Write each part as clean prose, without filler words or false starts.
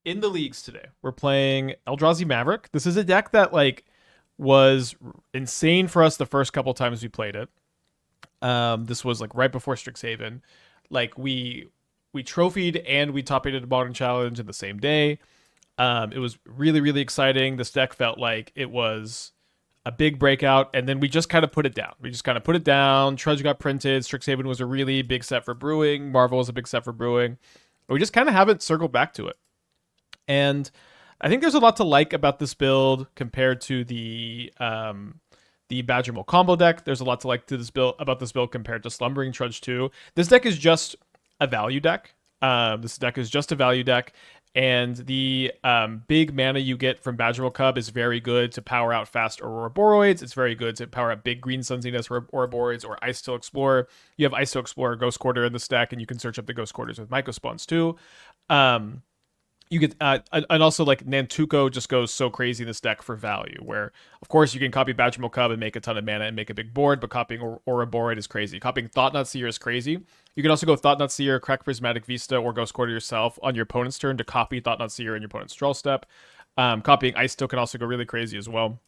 in the leagues today. We're playing Eldrazi Maverick. This is a deck that like was insane for us the first couple times we played it. This was like right before Strixhaven. Like we trophied and we top aided a modern challenge in the same day. It was really, really exciting. This deck felt like it was a big breakout, and then we just kind of put it down. We just kind of put it down. Trudge got printed. Strixhaven was a really big set for brewing. Marvel was a big set for brewing. We just kind of haven't circled back to it. And I think there's a lot to like about this build compared to the Badgermole combo deck. There's a lot to like to this build about this build compared to Slumbering Trudge 2. This deck is just a value deck. This deck is just a value deck. And the big mana you get from Badgermole Cub is very good to power out fast Ouroboroids. It's very good to power up big green Sun Zenith Ouroboroids or Icetill Explorer. You have Icetill Explorer, Ghost Quarter in this deck, and you can search up the Ghost Quarters with Mycospawns too. You get and also like Nantuko just goes so crazy in this deck for value, where of course you can copy Badgermole Cub and make a ton of mana and make a big board, but copying Ouroboroid is crazy. Copying Thought-Knot Seer is crazy. You can also go Thought-Knot Seer, crack Prismatic Vista, or Ghost Quarter yourself on your opponent's turn to copy Thought-Knot Seer in your opponent's draw step. Copying Icetill can also go really crazy as well.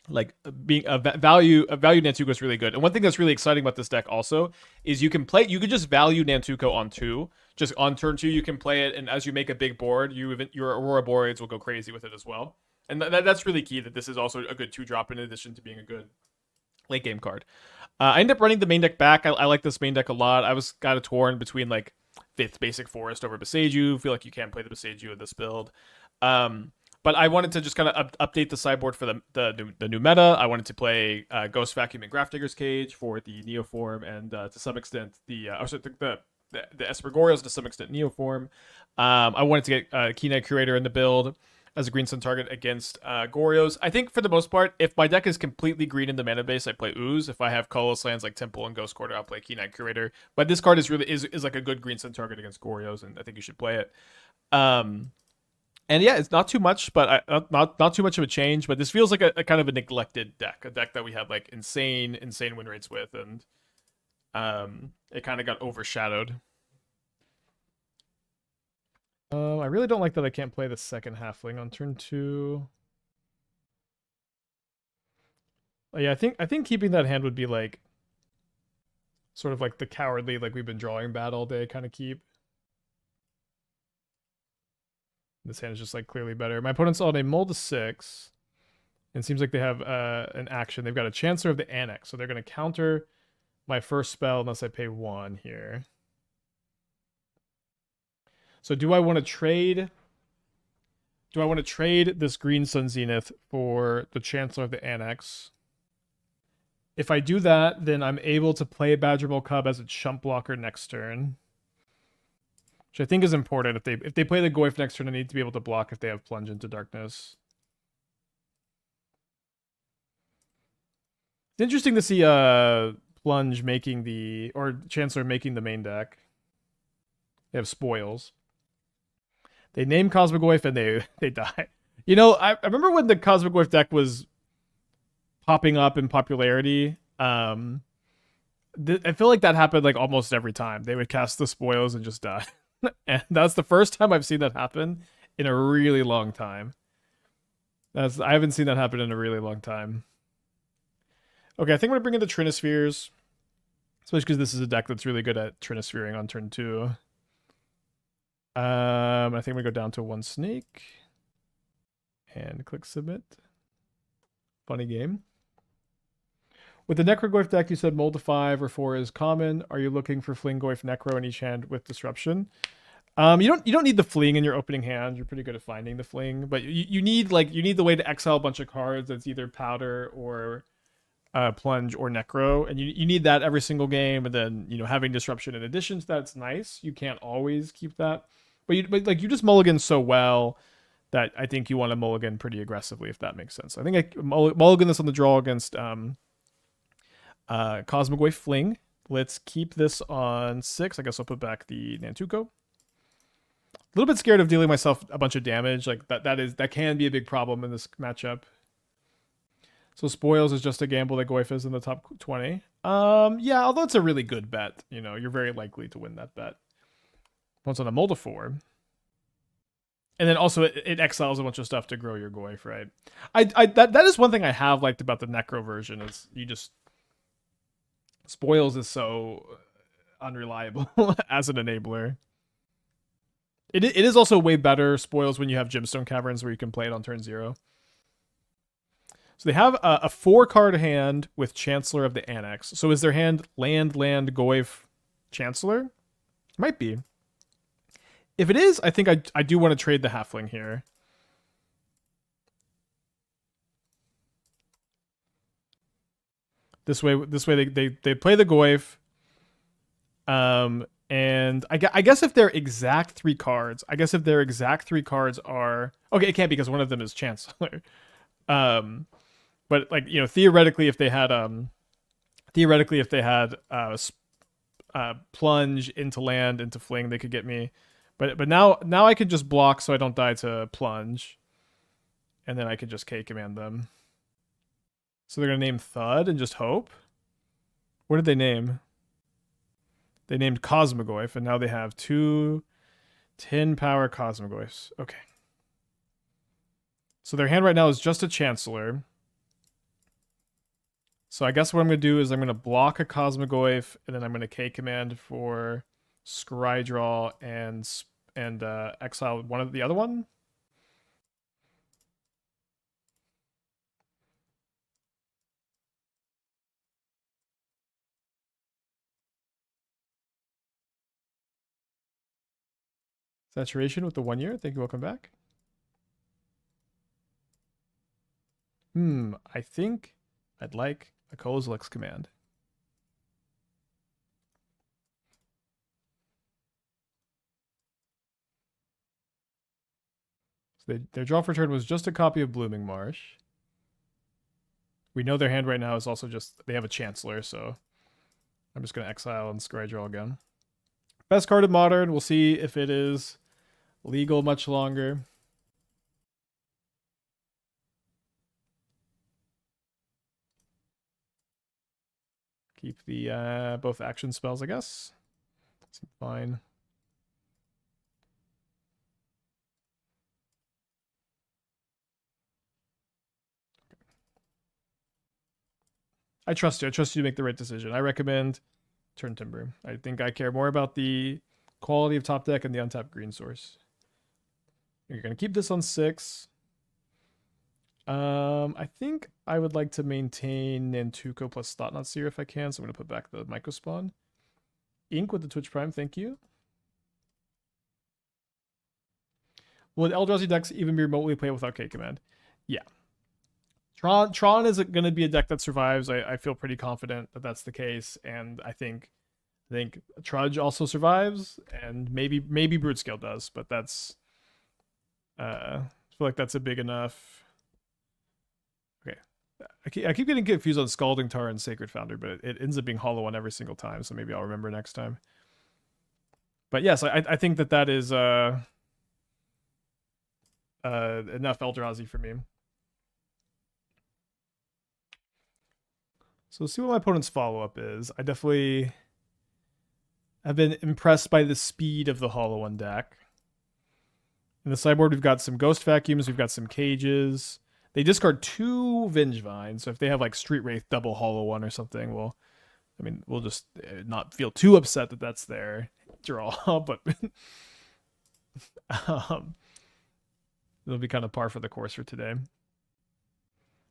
Like being a value Nantuko is really good. And one thing that's really exciting about this deck also is you can just value Nantuko on 2. Just on turn 2 you can play it, and as you make a big board, your Ouroboroids will go crazy with it as well. And that's really key, that this is also a good 2-drop in addition to being a good late game card. I ended up running the main deck back. I like this main deck a lot. I was kind of torn between like 5th Basic Forest over Boseiju. Feel like you can't play the Boseiju in this build. But I wanted to just kind of update the sideboard for the new meta. I wanted to play Ghost Vacuum and Grafdigger's Cage for the Neoform, and to some extent the Espergorios to some extent Neoform. I wanted to get Keen-Eyed Curator in the build as a green sun target against Gorios. I think for the most part, if my deck is completely green in the mana base, I play Ooze. If I have colorless lands like Temple and Ghost Quarter, I'll play Keen-Eyed Curator. But this card is like a good green sun target against Gorios, and I think you should play it. And yeah, it's not too much, but not too much of a change. But this feels like a kind of a neglected deck, a deck that we had like insane win rates with, and it kind of got overshadowed. I really don't like that I can't play the second halfling on turn 2. Yeah, I think keeping that hand would be like sort of like the cowardly, like we've been drawing bad all day kind of keep. This hand is just like clearly better. My opponent's on a mold to 6. And it seems like they have an action. They've got a Chancellor of the Annex. So they're going to counter my first spell unless I pay 1 here. So do I want to trade? Do I want to trade this green Sun Zenith for the Chancellor of the Annex? If I do that, then I'm able to play Badgermole Cub as a chump blocker next turn, which I think is important. If they play the Goyf next turn, I need to be able to block if they have Plunge into Darkness. It's interesting to see Plunge making or Chancellor making the main deck. They have spoils. They name Cosmic Goyf and they die. You know, I remember when the Cosmic Goyf deck was popping up in popularity. I feel like that happened like almost every time. They would cast the spoils and just die. And that's the first time I've seen that happen in a really long time. I haven't seen that happen in a really long time. Okay, I think I'm going to bring in the Trinispheres. Especially because this is a deck that's really good at Trinispheering on turn 2. I think we go down to 1 snake. And click submit. Funny game. With the Necrogoyf deck, you said mold to 5 or 4 is common. Are you looking for Fling Goyf Necro in each hand with disruption? You don't need the fling in your opening hand. You're pretty good at finding the fling, but you need the way to exile a bunch of cards that's either powder or plunge or necro, and you need that every single game. And then having disruption in addition to that's nice. You can't always keep that, but you just mulligan so well that I think you want to mulligan pretty aggressively, if that makes sense. I think I mulligan this on the draw against Cosmic Goyf Fling. Let's keep this on 6. I guess I'll put back the Nantuko. A little bit scared of dealing myself a bunch of damage. Like that can be a big problem in this matchup. So spoils is just a gamble that Goyf is in the top 20. Yeah, although it's a really good bet, you're very likely to win that bet. Once on a mold of 4. And then also it exiles a bunch of stuff to grow your Goyf, right? That is one thing I have liked about the Necro version is you just spoils is so unreliable as an enabler. It is also way better spoils when you have Gemstone Caverns where you can play it on turn 0. So they have a 4-card hand with Chancellor of the Annex. So is their hand land, Goyf, Chancellor? Might be. If it is, I think I do want to trade the Halfling here. This way they play the Goyf. And I guess if their exact 3 cards, are okay, it can't be because one of them is Chancellor. But like, you know, theoretically if they had plunge into land into fling, they could get me. But now I could just block so I don't die to plunge. And then I could just K-command them. So they're gonna name Thud and just hope. What did they name? They named Cosmogoyf, and now they have 2 10-power Cosmogoyfs. Okay. So their hand right now is just a Chancellor. So I guess what I'm going to do is I'm going to block a Cosmogoyf, and then I'm going to K-command for Scrydraw and exile one of the other one. Saturation with the 1 year. Thank you. Welcome back. I think I'd like a Kozilek's command. So their draw for turn was just a copy of Blooming Marsh. We know their hand right now is also just, they have a Chancellor, so I'm just going to exile and Scrydraw again. Best card in Modern. We'll see if it is legal much longer. Keep the both action spells, I guess. Seems fine. I trust you. I trust you to make the right decision. I recommend Turn Timber. I think I care more about the quality of top deck and the untapped green source. You're going to keep this on 6. I think I would like to maintain Nantuko plus Thought-Knot Seer if I can, so I'm going to put back the Mycospawn. Ink with the Twitch Prime, thank you. Will Eldrazi decks even be remotely played without K-Command? Yeah. Tron is going to be a deck that survives. I feel pretty confident that that's the case, and I think Trudge also survives, and maybe Brutescale does, but that's I feel like that's a big enough. Okay, I keep getting confused on Scalding Tar and Sacred Founder, but it ends up being Hollow One every single time, so maybe I'll remember next time. But yes, I think that is enough Eldrazi for me. So let's see what my opponent's follow-up is. I definitely have been impressed by the speed of the Hollow One deck. In the sideboard, we've got some Ghost Vacuums, we've got some Cages. They discard 2 Vengevine, so if they have like Street Wraith double Hollow One or something, we'll just not feel too upset that that's their draw, but it'll be kind of par for the course for today.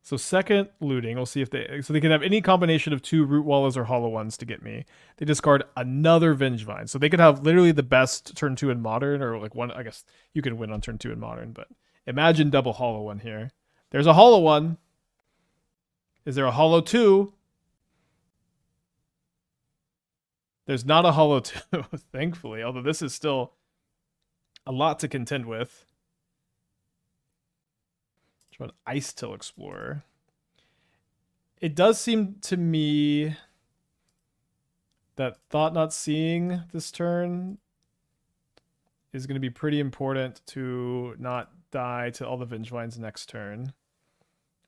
So second looting, we'll see if they can have any combination of 2 Root Wallows or Hollow Ones to get me. They discard another Vengevine. So they could have literally the best turn 2 in Modern, or like one, I guess you can win on turn 2 in Modern, but imagine double Hollow One here. There's a Hollow One. Is there a Hollow 2? There's not a Hollow 2, thankfully, although this is still a lot to contend with. An Icetill Explorer. It does seem to me that Thought-Knot Seeing this turn is going to be pretty important to not die to all the Vengevines next turn.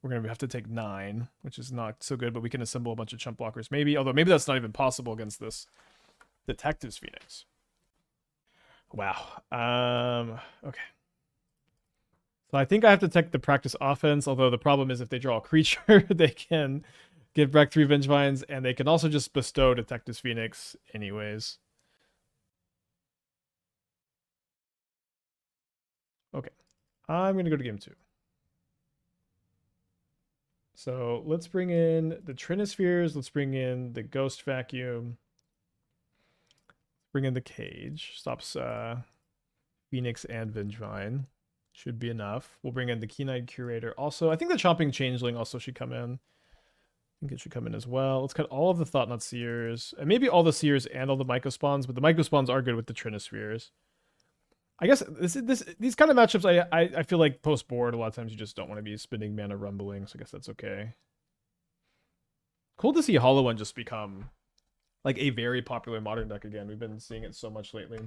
We're going to have to take 9, which is not so good, but we can assemble a bunch of chump blockers. Maybe, although maybe that's not even possible against this Detective's Phoenix. Wow. Okay. So I think I have to take the practice offense, although the problem is if they draw a creature, they can give back 3 Vengevines, and they can also just bestow Detective's Phoenix anyways. Okay, I'm going to go to game 2. So let's bring in the Trinispheres. Let's bring in the Ghost Vacuum. Bring in the Cage. Stops Phoenix and Vengevine. Should be enough. We'll bring in the Keen-Eyed Curator. Also, I think the Chomping Changeling also should come in. I think it should come in as well. Let's cut all of the Thought-Knot Seers. And maybe all the Seers and all the Mycospawns, but the Mycospawns are good with the Trinispheres. I guess these kind of matchups, I feel like post-board, a lot of times you just don't want to be spending mana rumbling, so I guess that's okay. Cool to see Hollow One just become like a very popular modern deck again. We've been seeing it so much lately.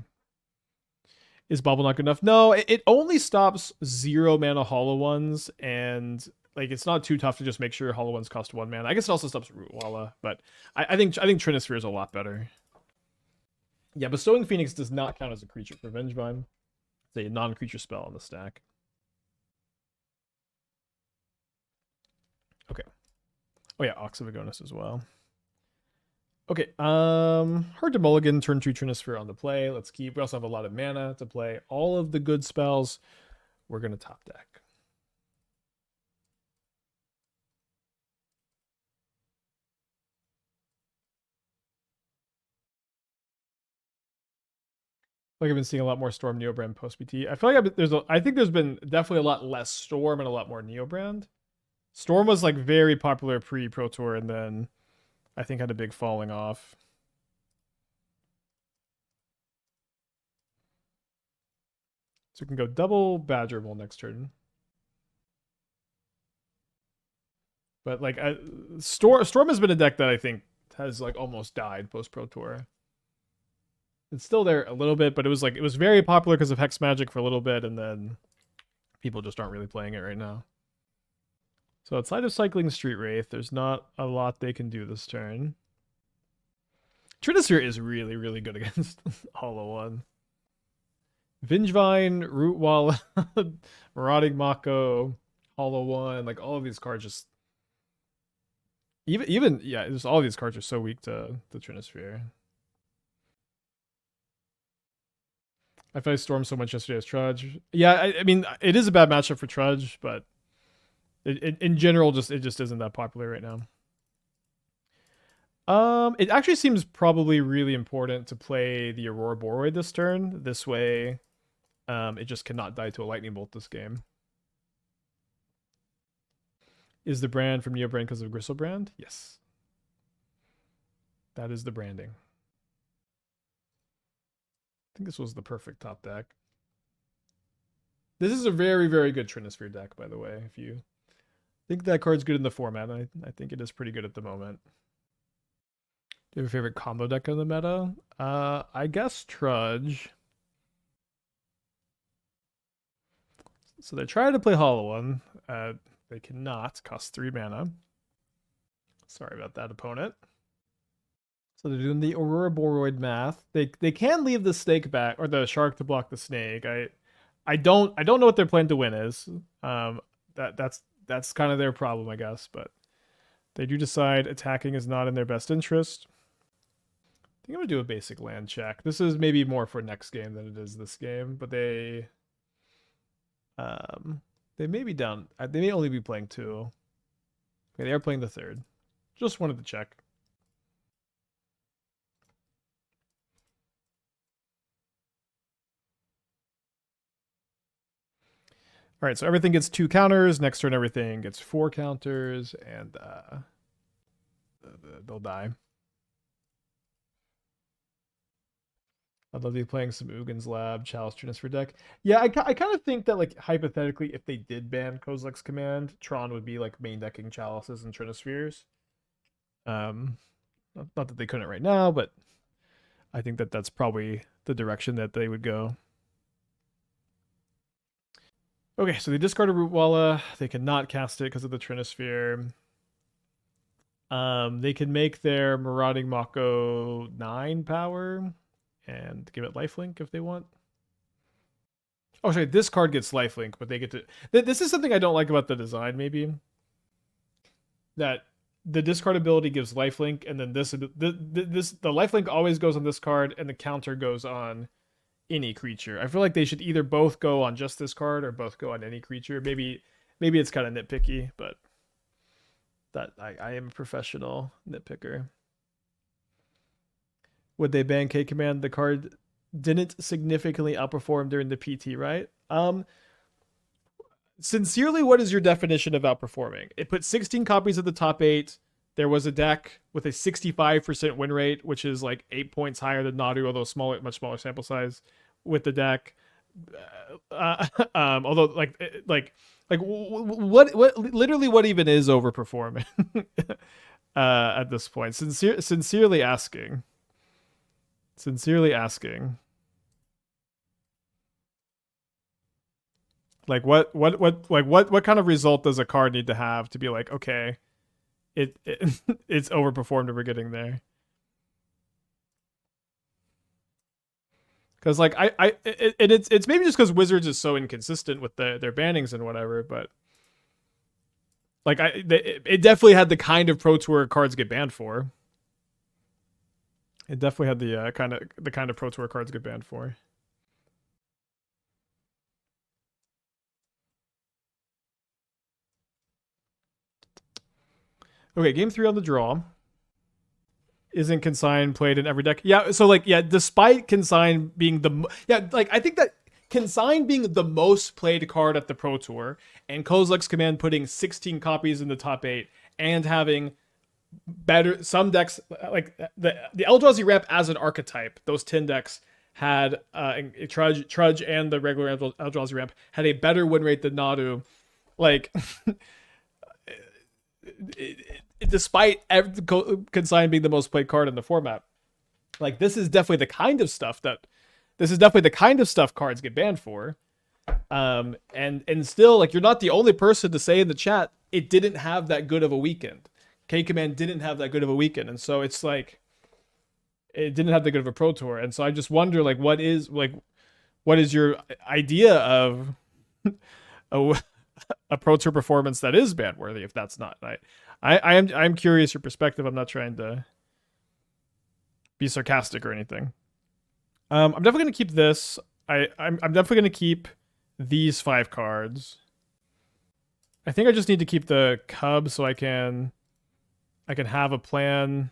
Is Bauble not good enough? No, it only stops 0 mana Hollow Ones, and like it's not too tough to just make sure Hollow Ones cost 1 mana. I guess it also stops Rootwalla, but I think Trinisphere is a lot better. Yeah, Bestowing Phoenix does not count as a creature for Vengevine. It's a non-creature spell on the stack. Okay. Oh yeah, Ox of Agonis as well. Okay, hard to mulligan, turn 2 Trinisphere on the play. Let's keep. We also have a lot of mana to play all of the good spells. We're going to top deck. Like I've been seeing a lot more Storm Neobrand post BT. I feel like I think there's been definitely a lot less Storm and a lot more Neobrand. Storm was like very popular pre-Pro Tour, and then I think had a big falling off. So we can go double Badgermole next turn. But like Storm has been a deck that I think has like almost died post Pro Tour. It's still there a little bit, but it was very popular because of Hex Magic for a little bit, and then people just aren't really playing it right now. So outside of cycling Street Wraith, there's not a lot they can do this turn. Trinisphere is really, really good against Hollow One. Vengevine, Rootwalla, Marauding Mako, Hollow One, like all of these cards just even yeah, just all of these cards are so weak to the Trinisphere. I played Storm so much yesterday as Trudge. Yeah, I mean it is a bad matchup for Trudge, but in general, it just isn't that popular right now. It actually seems probably really important to play the Ouroboroid this turn. This way, it just cannot die to a lightning bolt this game. Is the brand from Neobrand because of Gristlebrand? Yes. That is the branding. I think this was the perfect top deck. This is a very, very good Trinisphere deck, by the way. If you think that card's good in the format, I think it is pretty good at the moment. Do you have a favorite combo deck in the meta? I guess Trudge. So they try to play Hollow One. They cannot. Cost 3 mana. Sorry about that, opponent. So they're doing the Ouroboroid math. They can leave the snake back or the shark to block the snake. I don't know what their plan to win is. That's kind of their problem, I guess. But they do decide attacking is not in their best interest. I think I'm gonna do a basic land check. This is maybe more for next game than it is this game, but they may be down. They may only be playing 2. Okay, they are playing the 3rd. Just wanted to check. All right, so everything gets 2 counters. Next turn, everything gets 4 counters, and they'll die. I'd love to be playing some Ugin's Lab, Chalice Trinisphere deck. Yeah, I kind of think that, like, hypothetically, if they did ban Kozilek's Command, Tron would be, like, main decking Chalices and Trinispheres. Not that they couldn't right now, but I think that that's probably the direction that they would go. Okay, so they discard a Rootwalla. They cannot cast it because of the Trinisphere. They can make their Marauding Mako 9 power and give it lifelink if they want. Oh, sorry, this card gets lifelink, but they get to. This is something I don't like about the design. Maybe that the discard ability gives lifelink, and then the lifelink always goes on this card, and the counter goes on any creature. I feel like they should either both go on just this card or both go on any creature. Maybe it's kind of nitpicky, but that I am a professional nitpicker. Would they ban K command? The card didn't significantly outperform during the PT, right? Sincerely, what is your definition of outperforming? It put 16 copies of the top 8. There was a deck with a 65% win rate, which is like 8 points higher than Nadu, although much smaller sample size with the deck. Although what literally what even is overperforming at this point? Sincerely asking. Like what kind of result does a card need to have to be like, okay, it's overperformed and we're getting there? Because like it's maybe just because Wizards is so inconsistent with their bannings and whatever, but like it definitely had the kind of Pro Tour cards get banned for. It definitely had the kind of Pro Tour cards get banned for. Okay, game 3 on the draw. Isn't Consign played in every deck? Yeah, so like, yeah, despite Consign being I think that Consign being the most played card at the Pro Tour, and Kozilek's Command putting 16 copies in the top 8, and having some decks, like the Eldrazi Ramp as an archetype, those 10 decks had Trudge and the regular Eldrazi Ramp had a better win rate than Nadu. Like, despite Consign being the most played card in the format, like this is definitely the kind of stuff cards get banned for. And still, like, you're not the only person to say in the chat it didn't have that good of a weekend. K Command didn't have that good of a weekend, and so it's like it didn't have that good of a Pro Tour, and so I just wonder, like, what is your idea of a Pro Tour performance that is ban worthy? If that's not, I'm curious your perspective. I'm not trying to be sarcastic or anything. I'm definitely gonna keep this. I'm definitely gonna keep these 5 cards. I think I just need to keep the Cub so I can have a plan.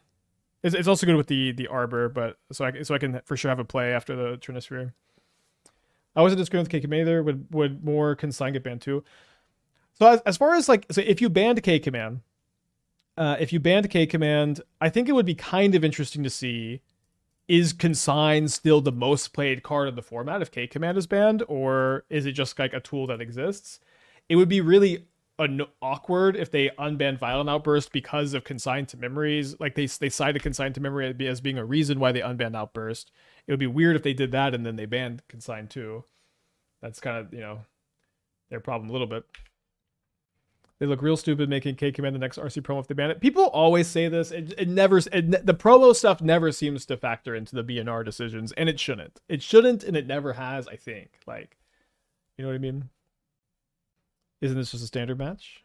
It's also good with the Arbor, but so I can for sure have a play after the Trinisphere. I wasn't disagreeing with K Command either. Would more Consign get banned too? So as far as, like, so if you banned K Command, I think it would be kind of interesting to see, is Consign still the most played card of the format if K Command is banned, or is it just like a tool that exists? It would be really awkward if they unbanned Violent Outburst because of Consign to Memories. Like they cited Consign to Memory as being a reason why they unbanned Outburst. It would be weird if they did that and then they banned Consign too. That's kind of, their problem a little bit. They look real stupid making K Command the next RC promo if they ban it. People always say this. The promo stuff never seems to factor into the BNR decisions, and it shouldn't. It shouldn't, and it never has, I think. Like, you know what I mean? Isn't this just a standard match?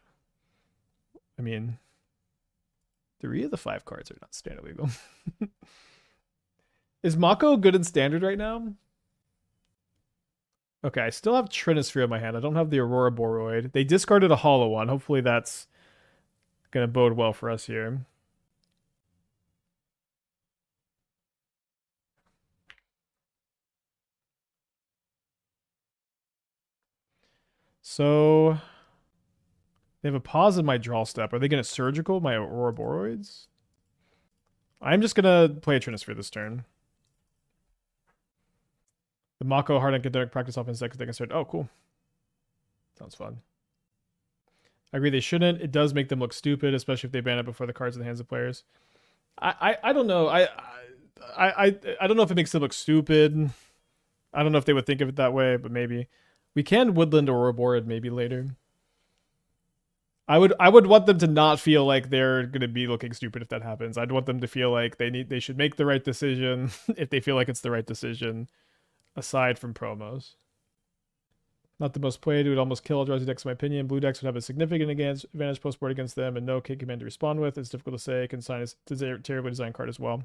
I mean, 3 of the 5 cards are not standard legal. Is Mako good in standard right now? Okay, I still have Trinisphere in my hand. I don't have the Ouroboroid. They discarded a hollow one. Hopefully that's going to bode well for us here. So they have a pause in my draw step. Are they going to surgical my Ouroboroids? I'm just going to play a Trinisphere this turn. The Mako hard academic practice offense deck they can start. Oh, cool. Sounds fun. I agree they shouldn't. It does make them look stupid, especially if they ban it before the cards in the hands of players. I don't know. I don't know if it makes them look stupid. I don't know if they would think of it that way, but maybe. We can Woodland or Ouroboroid maybe later. I would want them to not feel like they're gonna be looking stupid if that happens. I'd want them to feel like they should make the right decision if they feel like it's the right decision, aside from promos. Not the most played. It would almost kill Eldrazi decks, in my opinion. Blue decks would have a significant advantage post-board against them and no K command to respond with. It's difficult to say. Consign is a terribly designed card as well.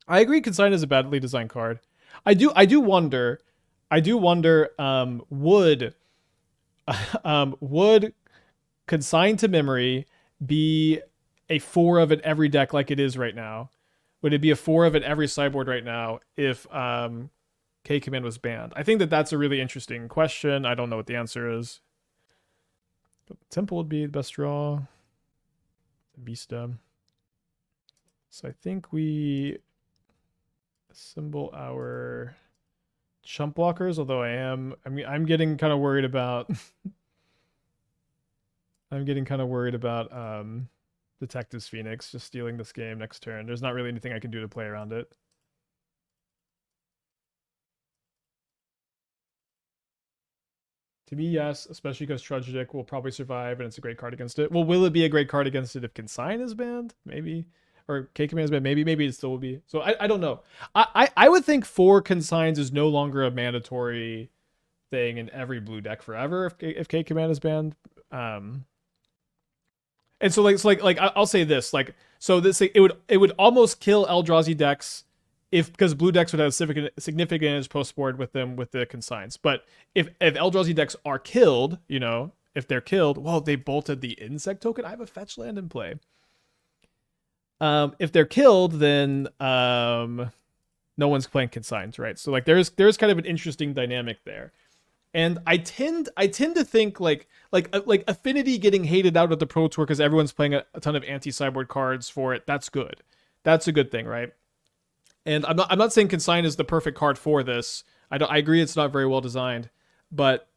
I agree. Consign is a badly designed card. I do wonder. Would Consign to Memory be a 4 of in every deck like it is right now? Would it be a 4 of in every sideboard right now if K command was banned? I think that's a really interesting question. I don't know what the answer is. But Temple would be the best draw. Vista. So I think we assemble our chump blockers, although I'm getting kind of worried about Detective's Phoenix just stealing this game next turn. There's not really anything I can do to play around it. To me, yes, especially because Tragedic will probably survive and it's a great card against it. Well, will it be a great card against it if Consign is banned? Maybe. Or K command is banned? Maybe it still will be. So I don't know. I would think 4 Consigns is no longer a mandatory thing in every blue deck forever if K command is banned. And so like I'll say this, like, so this, it would almost kill Eldrazi decks because blue decks would have significant advantage post board with them with the consigns. But if Eldrazi decks are killed, if they're killed, well, they bolted the insect token. I have a fetch land in play. If they're killed, then no one's playing consigns, right? So like there's kind of an interesting dynamic there. And I tend to think like Affinity getting hated out of the Pro Tour because everyone's playing a ton of anti-sideboard cards for it. That's good. That's a good thing, right? And I'm not saying Consign is the perfect card for this. I agree it's not very well designed, but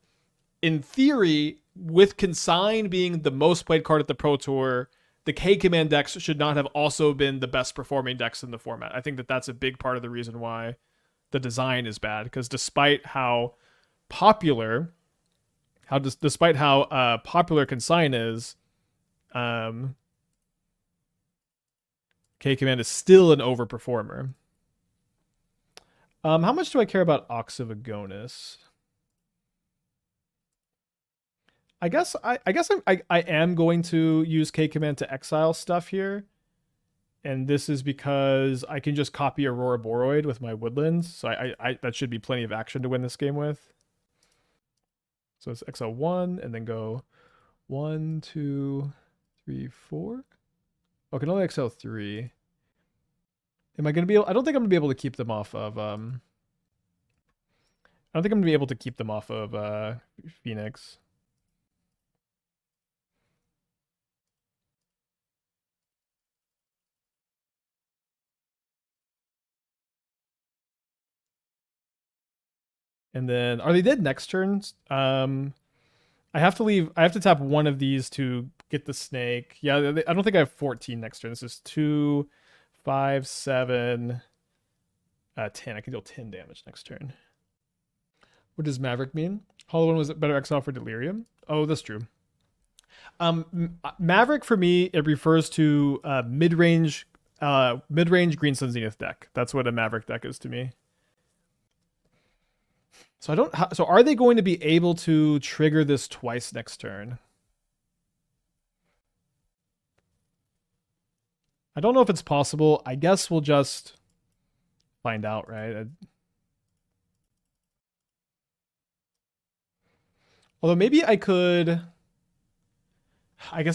in theory, with Consign being the most played card at the Pro Tour, the K command decks should not have also been the best performing decks in the format. I think that's a big part of the reason why the design is bad, because despite how popular Consign is, K command is still an overperformer. How much do I care about Ox of Agonis? I guess I am going to use K command to exile stuff here. And this is because I can just copy Ouroboroid with my woodlands. So I that should be plenty of action to win this game with. So it's exile 1 and then go 1, 2, 3, 4. Oh, I can only exile 3. Am I going to be able... I don't think I'm going to be able to keep them off of... I don't think I'm going to be able to keep them off of Phoenix. And then, are they dead next turn? I have to tap one of these to get the snake. Yeah, I don't think I have 14 next turn. This is 2, 5, 7, 10. I can deal 10 damage next turn. What does Maverick mean? Hollow One was a better exile for Delirium. Oh, that's true. Maverick for me, it refers to mid-range Green Sun Zenith deck. That's what a Maverick deck is to me. So so are they going to be able to trigger this twice next turn? I don't know if it's possible. I guess we'll just find out, right? Although maybe I guess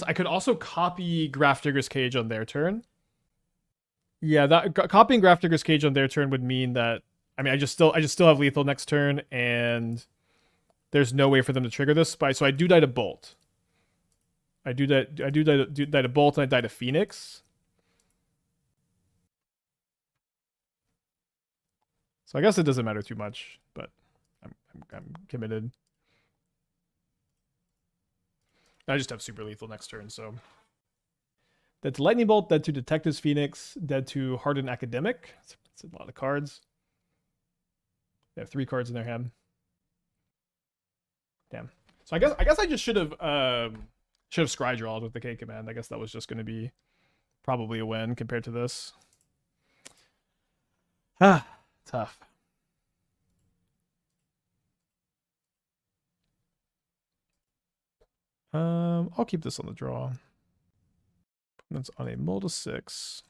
I could also copy Grafdigger's Cage on their turn. Yeah, copying Grafdigger's Cage on their turn would mean that, I mean, I just still have lethal next turn, and there's no way for them to trigger this. So I do die to Bolt. I do die to Bolt, and I die to Phoenix. So I guess it doesn't matter too much, but I'm committed. I just have super lethal next turn, so. Dead to Lightning Bolt, dead to Detective's Phoenix, dead to Hardened Academic. It's a lot of cards. They have 3 cards in their hand. Damn. So I guess I just should have Scrydrawed with the K command. I guess that was just going to be probably a win compared to this. Tough. I'll keep this on the draw. That's on a mull to 6.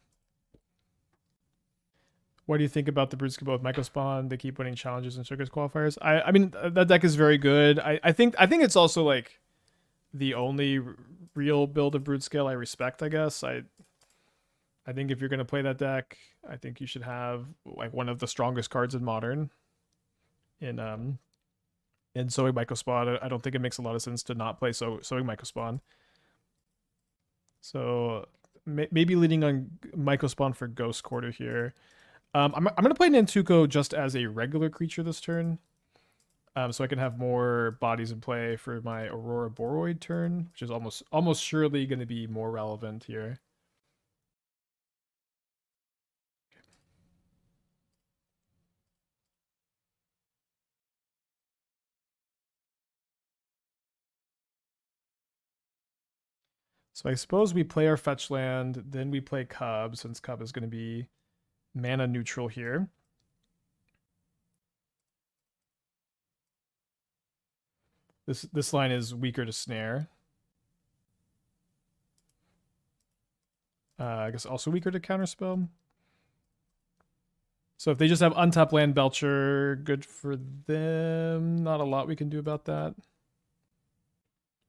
What do you think about the Broodskip with Mycospawn? They keep winning challenges and circus qualifiers. I mean that deck is very good. I think it's also like the only real build of Broodscale I respect, I guess. I think if you're gonna play that deck, I think you should have like one of the strongest cards in Modern. In Sowing Mycospawn, I don't think it makes a lot of sense to not play Sowing Mycospawn. So maybe leaning on Mycospawn for Ghost Quarter here. I'm going to play Nantuko just as a regular creature this turn. So I can have more bodies in play for my Ouroboroid turn, which is almost surely going to be more relevant here. So I suppose we play our fetch land, then we play Cub, since Cub is going to be mana neutral here. This line is weaker to snare. I guess also weaker to counterspell. So if they just have untapped land Belcher, good for them. Not a lot we can do about that.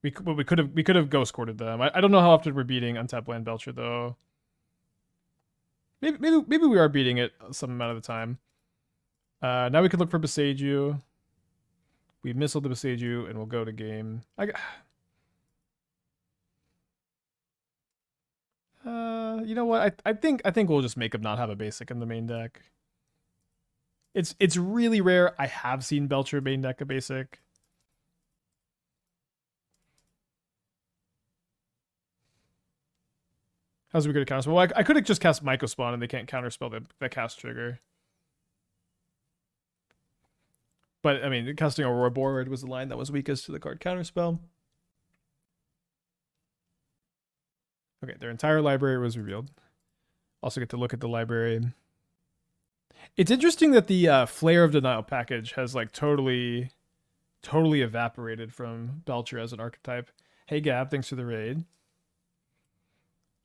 We could have ghost courted them. I don't know how often we're beating untapped land Belcher though. Maybe we are beating it some amount of the time. Now we could look for Boseiju. We missiled the Boseiju and we'll go to game. You know what? I think we'll just make him not have a basic in the main deck. It's really rare. I have seen Belcher main deck a basic. How's we good to counterspell? Well, I could have just cast Mycospawn and they can't counterspell the cast trigger. But I mean, casting Ouroboroid was the line that was weakest to the card counterspell. Okay, their entire library was revealed. Also get to look at the library. It's interesting that the Flare of Denial package has like totally evaporated from Belcher as an archetype. Hey Gab, thanks for the raid.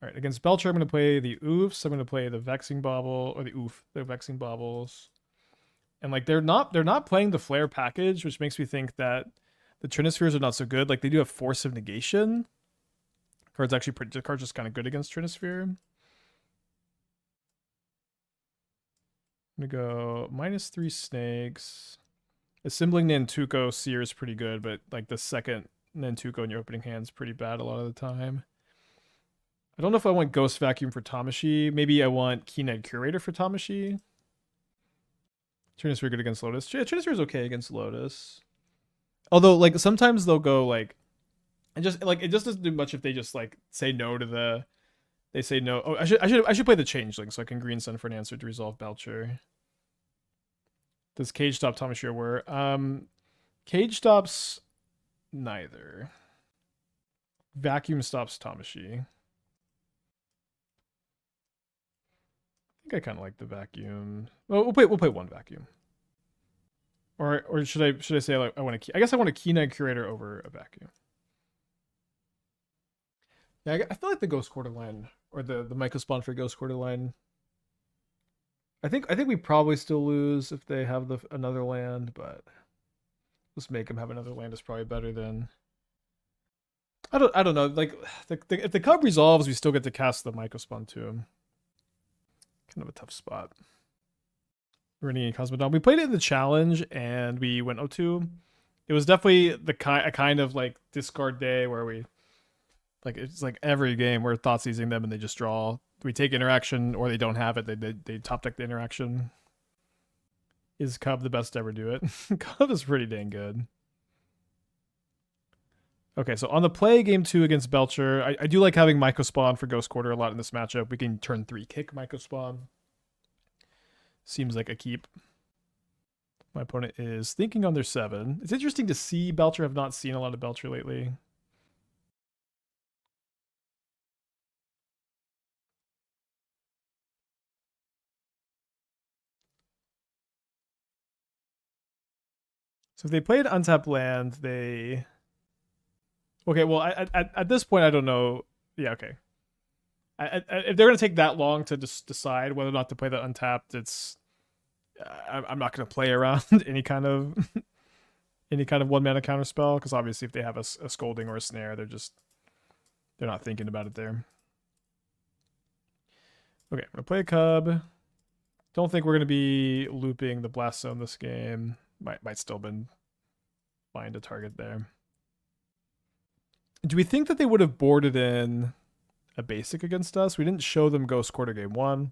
All right, against Belcher, I'm going to play the Ouphes. I'm going to play the Vexing Bauble, or the Ouphe, the Vexing Baubles. And like they're not playing the Flare package, which makes me think that the Trinispheres are not so good. Like they do have Force of Negation. The card's just kind of good against Trinisphere. I'm gonna go -3 snakes. Assembling Nantuko Seer is pretty good, but like the second Nantuko in your opening hand is pretty bad a lot of the time. I don't know if I want Ghost Vacuum for Tamashii. Maybe I want Keen-Eyed Curator for Tamashii. Trinisphere good against Lotus. Yeah, Trinisphere is okay against Lotus. Although, like, sometimes they'll go, like, and just, like, it just doesn't do much if they just, like, say no to the, they say no. Oh, I should play the Changeling so I can green sun for an answer to resolve Belcher. Does Cage stop Tamashii or were? Cage stops neither. Vacuum stops Tamashii. I think I kind of like the vacuum. Well, we'll play one vacuum. Or should I say like I guess I want a Keen-Eyed Curator over a vacuum. Yeah, I feel like the Ghost Quarter line or the Mycospawn for Ghost Quarter line. I think we probably still lose if they have another land, but let's make them have another land is probably better than. I don't know. Like if the Cub resolves, we still get to cast the Mycospawn to him. Kind of a tough spot. Running Cosmodon. We played it in the challenge and we went 0-2. It was definitely a kind of like discard day where we like it's like every game we're thought seizing them and they just draw. We take interaction or they don't have it. They top deck the interaction. Is Cub the best to ever do it? Cub is pretty dang good. Okay, so on the play game 2 against Belcher, I do like having Mycospawn for Ghost Quarter a lot in this matchup. We can turn 3 kick Mycospawn. Seems like a keep. My opponent is thinking on their 7. It's interesting to see Belcher. I've not seen a lot of Belcher lately. So if they played untapped land, they Okay, well, at this point, I don't know. Yeah, okay. If they're gonna take that long to just decide whether or not to play that untapped, it's I'm not gonna play around any kind of 1 mana counter spell because obviously if they have a scolding or a snare, they're not thinking about it there. Okay, I'm gonna play a cub. Don't think we're gonna be looping the blast zone this game. Might still been find a target there. Do we think that they would have boarded in a basic against us? We didn't show them Ghost Quarter game 1.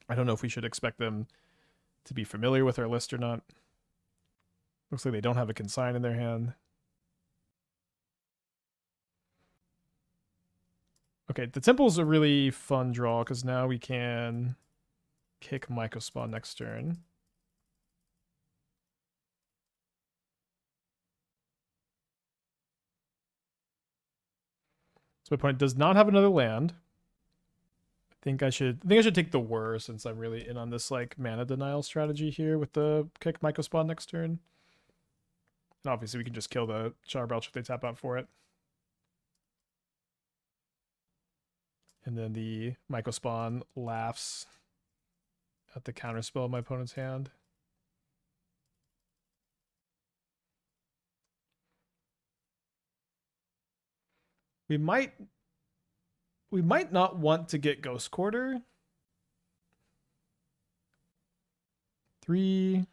I don't know if we should expect them to be familiar with our list or not. Looks like they don't have a consign in their hand. Okay, the temple's a really fun draw because now we can kick Mycospawn next turn. So my opponent does not have another land. I think I should take the worst since I'm really in on this like mana denial strategy here with the kick Mycospawn next turn. And obviously we can just kill the Charbelch if they tap out for it. And then the Mycospawn laughs at the counterspell in my opponent's hand. We might not want to get Ghost Quarter. 3.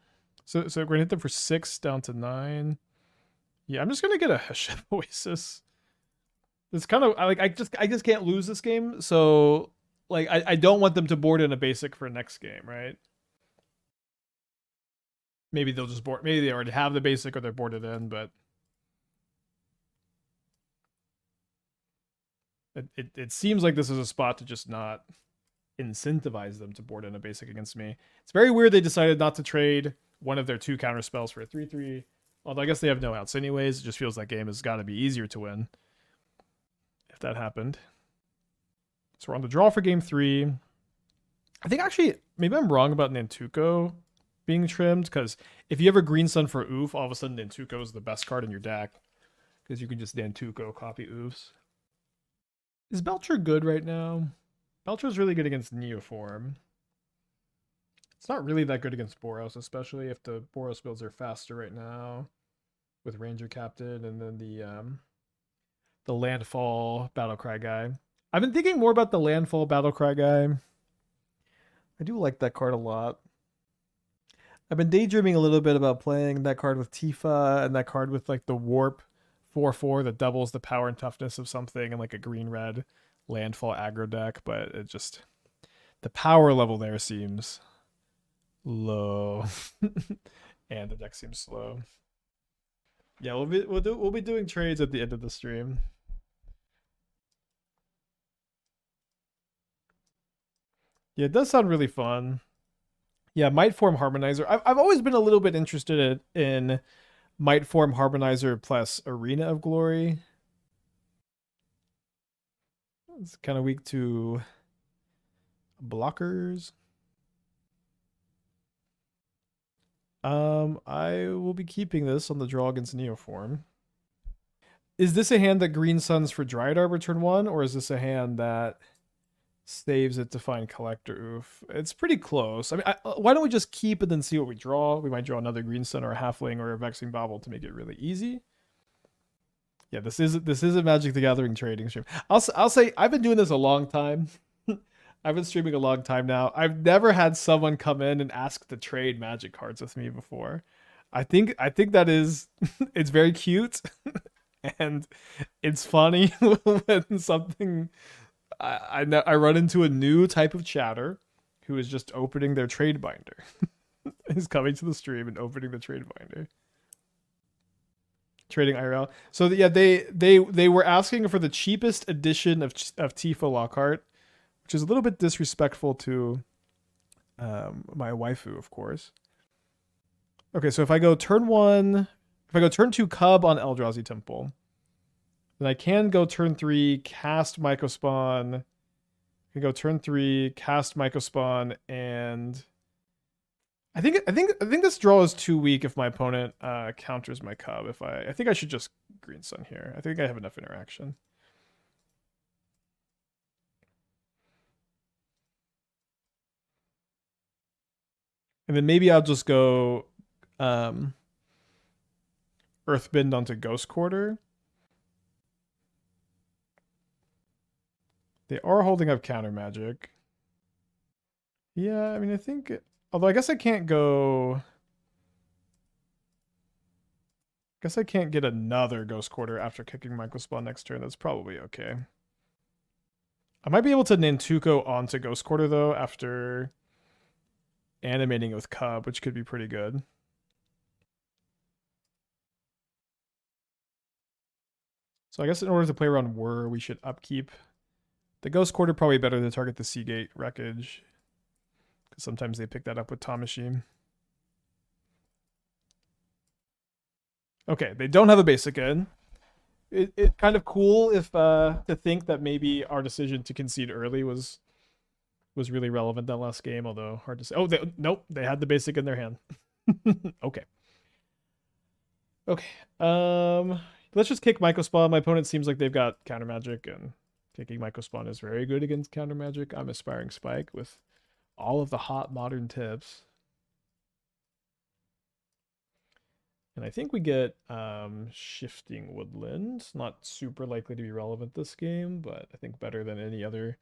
So we're gonna hit them for 6 down to 9. Yeah, I'm just gonna get a Hashep Oasis. It's kind of like I just can't lose this game. So like I don't want them to board in a basic for next game, right? Maybe they'll just board. Maybe they already have the basic or they're boarded in, but it seems like this is a spot to just not incentivize them to board in a basic against me. It's very weird they decided not to trade one of their 2 counter spells for a 3/3. Although I guess they have no outs anyways. It just feels like game has got to be easier to win if that happened. So we're on the draw for game 3. I think actually maybe I'm wrong about Nantuko being trimmed because if you have a green sun for Ouphe, all of a sudden Nantuko is the best card in your deck because you can just Nantuko copy Ouphes. Is Belcher good right now? Belcher's really good against Neoform. It's not really that good against Boros, especially if the Boros builds are faster right now with Ranger Captain and then the Landfall Battlecry guy. I've been thinking more about the Landfall Battlecry guy. I do like that card a lot. I've been daydreaming a little bit about playing that card with Tifa and that card with like the Warp 4/4 that doubles the power and toughness of something and like a green-red Landfall aggro deck, but it just the power level there seems low. And the deck seems slow. Yeah, we'll be doing trades at the end of the stream. Yeah, it does sound really fun. Yeah, Might Form Harmonizer. I've always been a little bit interested in Might Form Harmonizer plus Arena of Glory. It's kind of weak to blockers. I will be keeping this on the draw against Neoform. Is this a hand that green suns for Dryad Arbor turn 1, or is this a hand that saves it to find Collector Ouphe? It's pretty close. I mean, why don't we just keep and then see what we draw? We might draw another green sun or a halfling or a vexing bauble to make it really easy. Yeah, this is a Magic the Gathering trading stream. I'll say I've been doing this a long time. I've been streaming a long time now. I've never had someone come in and ask to trade Magic cards with me before. I think that is it's very cute and it's funny when something I run into a new type of chatter who is just opening their trade binder. Is coming to the stream and opening the trade binder. Trading IRL. So yeah, they were asking for the cheapest edition of Tifa Lockhart, which is a little bit disrespectful to my waifu, of course. Okay, so if I go turn 2 Cub on Eldrazi Temple, then I can go turn 3, cast Mycospawn. I can go turn 3, cast Mycospawn, and I think this draw is too weak if my opponent counters my Cub. I think I should just Green Sun here. I think I have enough interaction. And then maybe I'll just go Earthbend onto Ghost Quarter. They are holding up counter magic. Yeah, I mean, I think... Although I guess I can't go... Guess I can't get another Ghost Quarter after kicking Mycospawn next turn. That's probably okay. I might be able to Nantuko onto Ghost Quarter, though, after animating with Cub, which could be pretty good. So I guess in order to play around Whir, we should upkeep. The Ghost Quarter probably better to target the Seagate Wreckage, because sometimes they pick that up with Tamashii. Okay, they don't have a basic in. It's kind of cool if to think that maybe our decision to concede early was really relevant that last game, although hard to say. Oh, nope, they had the basic in their hand. Okay. Let's just kick Mycospawn. My opponent seems like they've got counter magic, and kicking Mycospawn is very good against counter magic. I'm Aspiring Spike with all of the hot modern tips. And I think we get Shifting Woodland. Not super likely to be relevant this game, but I think better than any other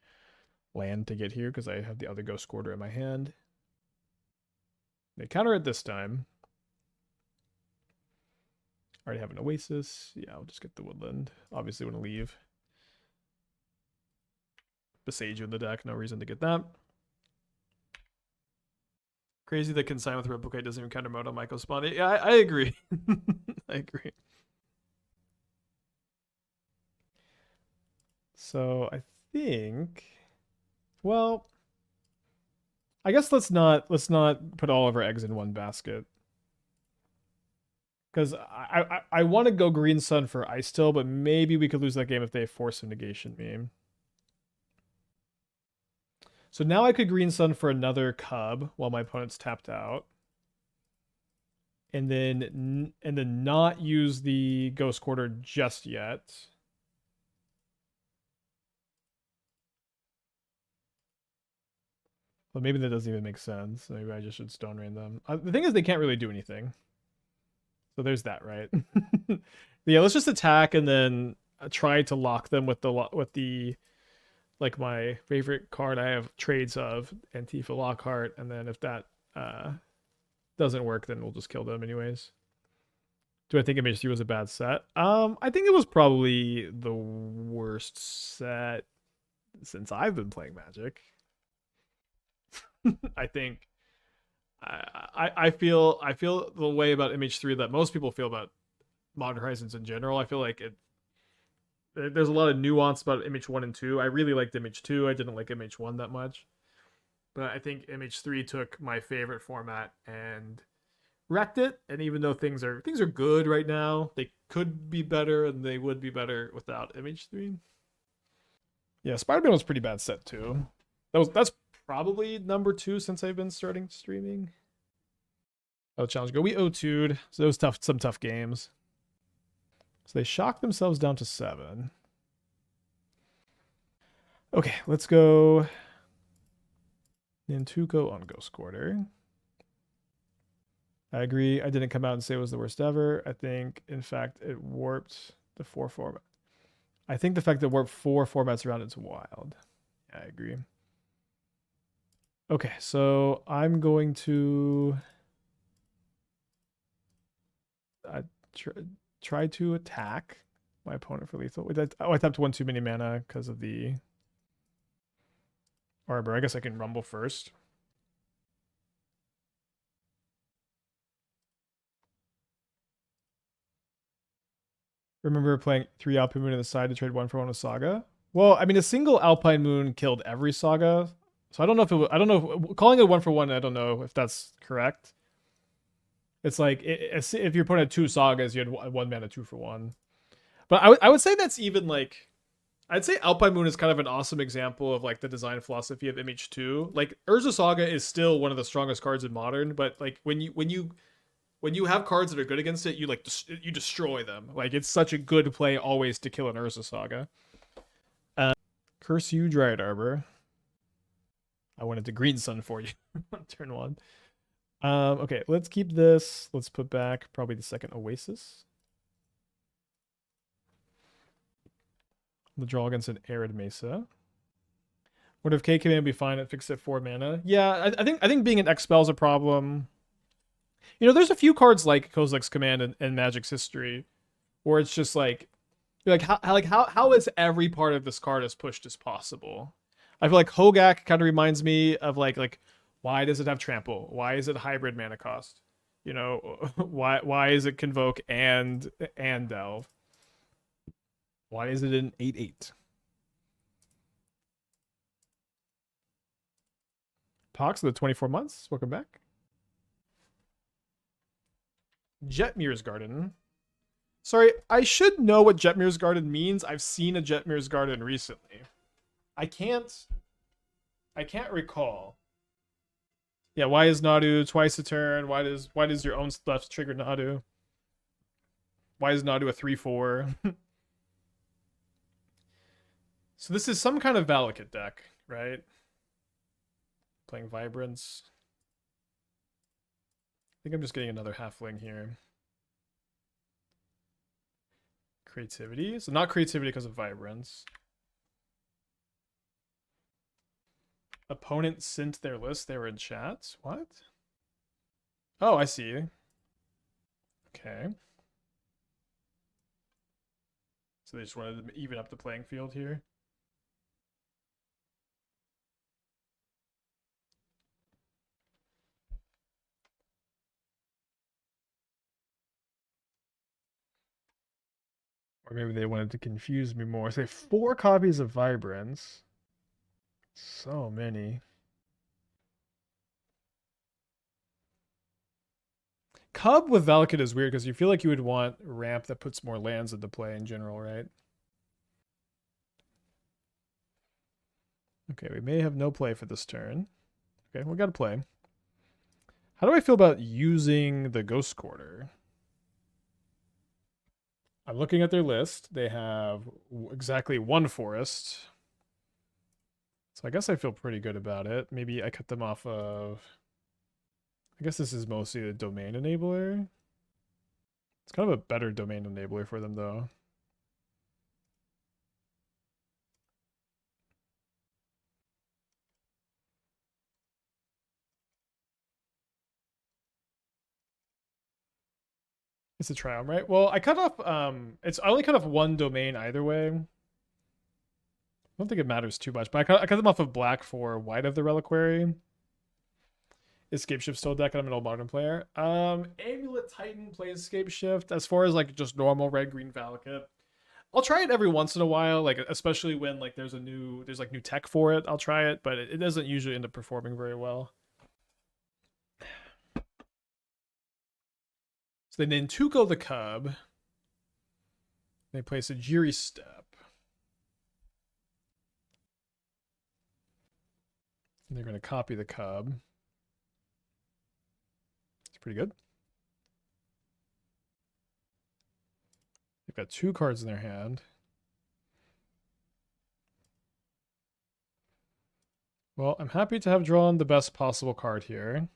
land to get here because I have the other Ghost Quarter in my hand. They counter it this time. Already have an Oasis. Yeah, I'll just get the Woodland. Obviously want to leave Boseiju in the deck. No reason to get that. Crazy that Consign with Replicate doesn't even counter mode on Mycospawn. Yeah, I agree. I agree. So I think, well, I guess let's not put all of our eggs in one basket. Because I want to go Green Sun for Icetill, but maybe we could lose that game if they force a negation meme. So now I could Green Sun for another Cub while my opponent's tapped out. And then not use the Ghost Quarter just yet. Well, maybe that doesn't even make sense. Maybe I just should Stone Rain them. The thing is, they can't really do anything. So there's that, right? Yeah, let's just attack and then try to lock them with the like my favorite card I have trades of, Antifa Lockhart, and then if that doesn't work, then we'll just kill them anyways. Do I think MH3 was a bad set? I think it was probably the worst set since I've been playing Magic. I think I feel the way about MH3 that most people feel about Modern Horizons in general. I feel like there's a lot of nuance about MH1 and 2. I really liked MH2. I didn't like MH1 that much. But I think MH3 took my favorite format and wrecked it. And even though things are good right now, they could be better and they would be better without MH3. Yeah, Spider-Man was a pretty bad set too. That's probably number 2 since I've been starting streaming. Oh, challenge go. We O2'd, so it was tough. Some tough games. So they shocked themselves down to 7. Okay, let's go Nantuko on Ghost Quarter. I agree. I didn't come out and say it was the worst ever. I think, in fact, it warped the 4 format. I think the fact that it warped 4 formats around it's wild. Yeah, I agree. Okay, so I'm going to try to attack my opponent for lethal. I tapped 1 too many mana because of the Arbor. I guess I can Rumble first. Remember playing 3 Alpine Moon on the side to trade 1 for 1 with Saga? Well, I mean, a single Alpine Moon killed every Saga. So I don't know if I don't know if calling it 1 for 1, I don't know if that's correct. It's like if you're putting 2 Sagas, you had 1 mana 2 for 1. But I would say that's even like I'd say Alpine Moon is kind of an awesome example of like the design philosophy of MH2. Like Urza Saga is still one of the strongest cards in Modern, but like when you have cards that are good against it, you like you destroy them. Like it's such a good play always to kill an Urza Saga. Curse you, Dryad Arbor. I wanted to green sun for you on turn 1. Okay, let's keep this. Let's put back probably the second Oasis. The draw against an Arid Mesa. What if K command be fine at fixed at 4 mana? Yeah, I think being an X spell is a problem. You know, there's a few cards like Kozilek's command and Magic's history, where it's just like how is every part of this card as pushed as possible? I feel like Hogak kind of reminds me of like why does it have trample? Why is it hybrid mana cost? You know, why is it convoke and delve? Why is it an 8/8? Pox of the 24 months. Welcome back. Jetmir's Garden. Sorry, I should know what Jetmir's Garden means. I've seen a Jetmir's Garden recently. I can't recall. Yeah, why is Nadu twice a turn? Why does your own stuff trigger Nadu? Why is Nadu a 3/4? So this is some kind of Valakut deck, right? Playing Vibrance. I think I'm just getting another halfling here. Creativity. So not creativity because of Vibrance. Opponent sent their list. They were in chat. What? Oh, I see. Okay. So they just wanted to even up the playing field here. Or maybe they wanted to confuse me more. Say 4 copies of Vibrance. So many. Cub with Valakut is weird because you feel like you would want ramp that puts more lands into play in general, right? Okay, we may have no play for this turn. Okay, we got to play. How do I feel about using the Ghost Quarter? I'm looking at their list. They have exactly 1 forest. So I guess I feel pretty good about it. Maybe I cut them off of... I guess this is mostly a domain enabler. It's kind of a better domain enabler for them, though. It's a triumph, right? Well, I cut off, I only cut off 1 domain either way. I don't think it matters too much, but I cut them off of black for white of the Reliquary. Escape Shift still deck, and I'm an old Modern player. Amulet Titan plays Escape Shift. As far as like just normal red-green Valakut, I'll try it every once in a while, like especially when like there's new tech for it. I'll try it, but it doesn't usually end up performing very well. So they Nantuko the Cub. They place a Jiri Step. And they're going to copy the Cub. It's pretty good. They've got 2 cards in their hand. Well, I'm happy to have drawn the best possible card here.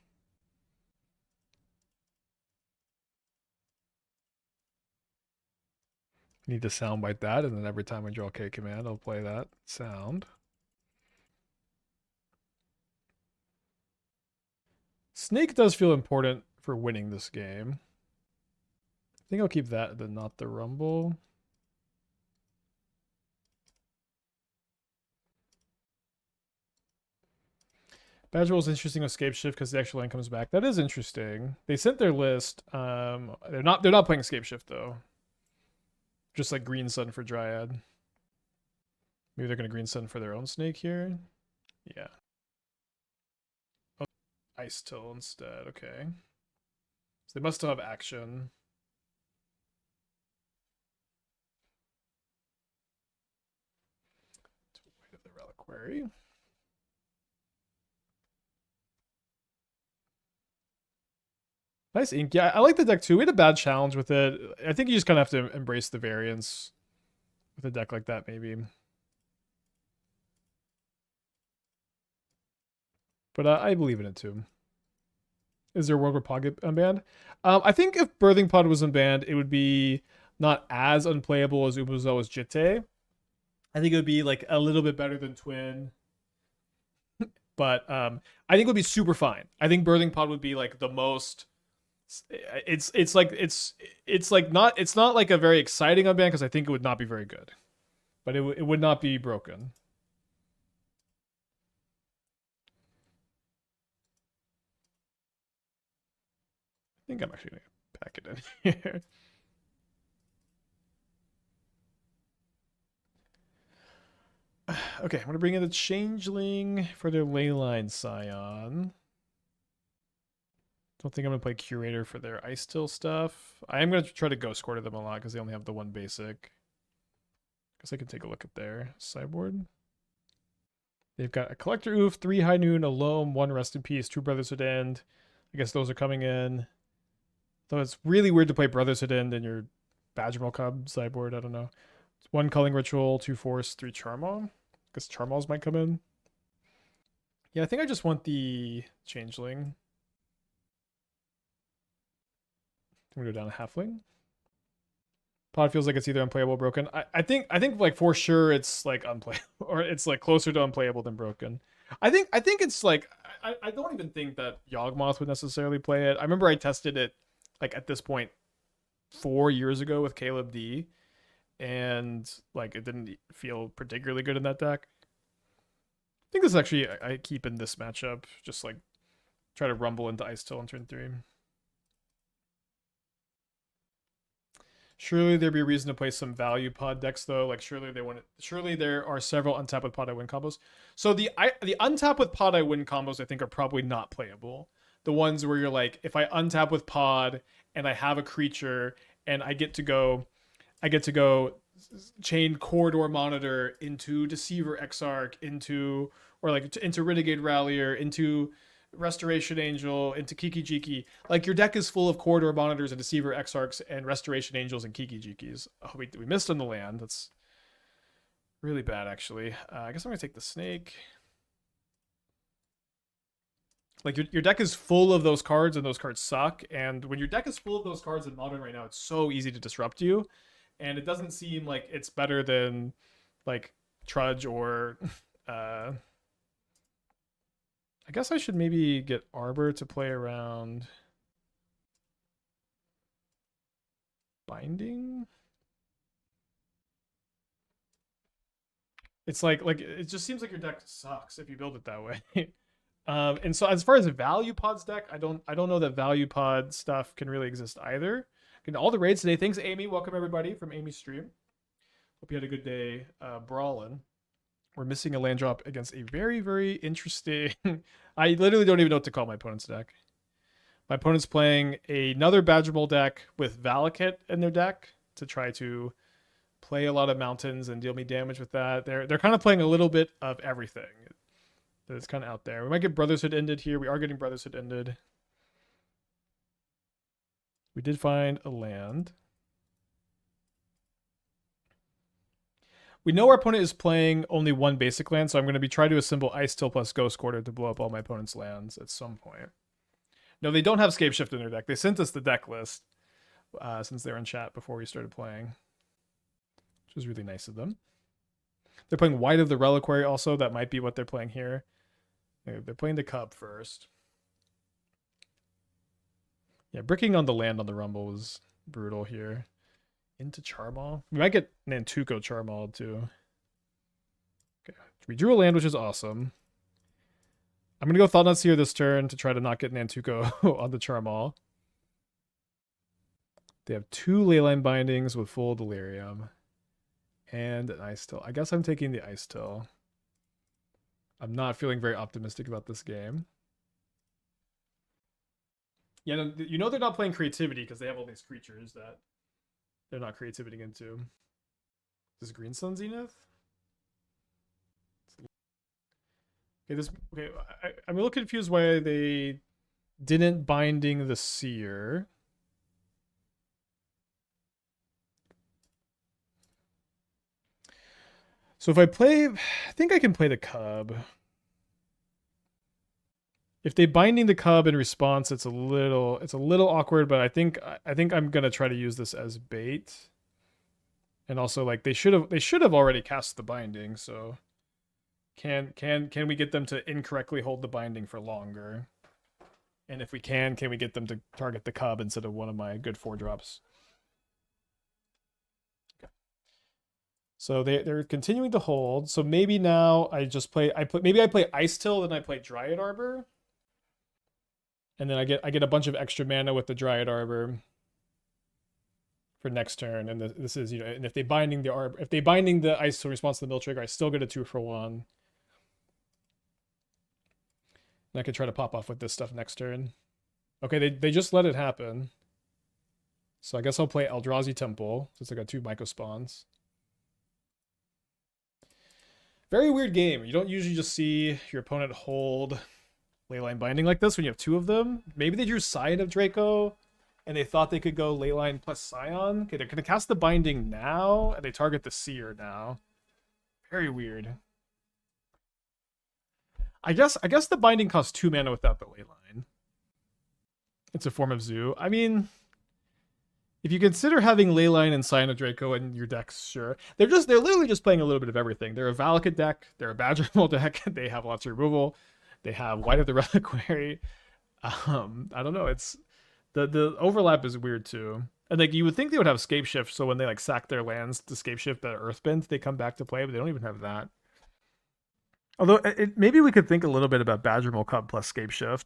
Need to soundbite that, and then every time I draw K command, I'll play that sound. Snake does feel important for winning this game. I think I'll keep that, then not the Rumble. Badgermole's interesting Escape Shift because the extra land comes back. That is interesting. They sent their list. They're not playing Escape Shift though. Just like Green Sun for Dryad. Maybe they're gonna Green Sun for their own snake here. Yeah. Oh, Icetill instead. Okay. So they must still have action. Reliquary. Nice ink. Yeah, I like the deck too. We had a bad challenge with it. I think you just kind of have to embrace the variance with a deck like that, maybe. But I believe in it too. Is there a world where Pod get unbanned? I think if Birthing Pod was unbanned, it would be not as unplayable as Umezawa's Jitte. I think it would be like a little bit better than Twin. But I think it would be super fine. I think Birthing Pod would be like the most. It's not like a very exciting unban because I think it would not be very good, but it would not be broken. I think I'm actually gonna pack it in here. Okay, I'm gonna bring in the Changeling for their Leyline Scion. Don't think I'm gonna play Curator for their Icetill stuff. I am gonna try to Ghost Quarter them a lot because they only have the one basic. Guess I can take a look at their sideboard. They've got a Collector Ouphe, 3 High Noon, a Loam, 1 Rest in Peace, 2 Brotherhood End. I guess those are coming in. Though it's really weird to play Brotherhood End in your Badgermole Cub sideboard. I don't know. 1 Culling Ritual, 2 Force, 3 Charmaw. I guess Charmaws might come in. Yeah, I think I just want the Changeling. I'm gonna go down to Halfling. Pod feels like it's either unplayable or broken. I think like for sure it's like unplayable or it's like closer to unplayable than broken. I think it's like I don't even think that Yawgmoth would necessarily play it. I remember I tested it like at this point 4 years ago with Caleb D, and like it didn't feel particularly good in that deck. I think this is actually I keep in this matchup, just like try to rumble into Icetill on turn 3. Surely there'd be a reason to play some value pod decks though. Like surely they want it. Surely there are several untap with pod I win combos. So the untap with pod I win combos I think are probably not playable. The ones where you're like, if I untap with pod and I have a creature and I get to go chain Corridor Monitor into Deceiver Exarch into or like into Renegade Rallier into Restoration Angel into Kiki Jiki. Like your deck is full of Corridor Monitors and Deceiver Exarchs and Restoration Angels and Kiki Jikis. Oh, we missed on the land. That's really bad, actually. I guess I'm going to take the Snake. Like your deck is full of those cards and those cards suck. And when your deck is full of those cards in Modern right now, it's so easy to disrupt you. And it doesn't seem like it's better than like Trudge or I guess I should maybe get Arbor to play around Binding. It's like it just seems like your deck sucks if you build it that way. And so as far as a value pods deck, I don't know that value pod stuff can really exist either. Getting all the raids today. Thanks, Amy. Welcome everybody from Amy's stream. Hope you had a good day brawling. We're missing a land drop against a very, very interesting... I literally don't even know what to call my opponent's deck. My opponent's playing another Badgermole deck with Valakut in their deck to try to play a lot of mountains and deal me damage with that. They're kind of playing a little bit of everything. That's kind of out there. We might get Brotherhood ended here. We are getting Brotherhood ended. We did find a land. We know our opponent is playing only 1 basic land, so I'm going to be trying to assemble Icetill plus Ghost Quarter to blow up all my opponent's lands at some point. No, they don't have Scapeshift in their deck. They sent us the deck list since they were in chat before we started playing, which was really nice of them. They're playing White of the Reliquary also. That might be what they're playing here. They're playing the Cub first. Yeah, bricking on the land on the Rumble was brutal here. Into Charmaw. We might get Nantuko Charmaw too. Okay. We drew a land, which is awesome. I'm going to go Thought-Knot Seer this turn to try to not get Nantuko on the Charmaw. They have 2 Leyline Bindings with full Delirium. And an Icetill. I guess I'm taking the Icetill. I'm not feeling very optimistic about this game. Yeah, you know they're not playing creativity because they have all these creatures that they're not creativity into. Is this Green Sun Zenith? Okay. I'm a little confused why they didn't Binding the Seer. So if I play, I think I can play the Cub. If they Binding the Cub in response, it's a little awkward, but I think I'm gonna try to use this as bait. And also, like, they should have already cast the Binding, so can we get them to incorrectly hold the Binding for longer? And if we can we get them to target the Cub instead of one of my good 4-drops? Okay. So they're continuing to hold. So maybe now maybe I play Icetill, then I play Dryad Arbor. And then I get a bunch of extra mana with the Dryad Arbor for next turn. And this is, and if they Binding the Arbor, if they Binding the Icetill response to the Mill Trigger, I still get a 2-for-1. And I could try to pop off with this stuff next turn. Okay, they just let it happen. So I guess I'll play Eldrazi Temple, since I got 2 Mycospawns. Very weird game. You don't usually just see your opponent hold Leyline Binding like this when you have 2 of them. Maybe they drew Scion of Draco, and they thought they could go Leyline plus Scion. Okay, they're going to cast the Binding now, and they target the Seer now. Very weird. I guess the Binding costs 2 mana without the Leyline. It's a form of Zoo. I mean, if you consider having Leyline and Scion of Draco in your decks, sure. They're literally just playing a little bit of everything. They're a Valakut deck. They're a Badgermole deck. They have lots of removal. They have White of the Reliquary. I don't know. It's the overlap is weird too. And like you would think they would have Scapeshift, so when they like sack their lands to Scapeshift the Earthbend, they come back to play, but they don't even have that. Although maybe we could think a little bit about Badgermole Cub plus Scapeshift.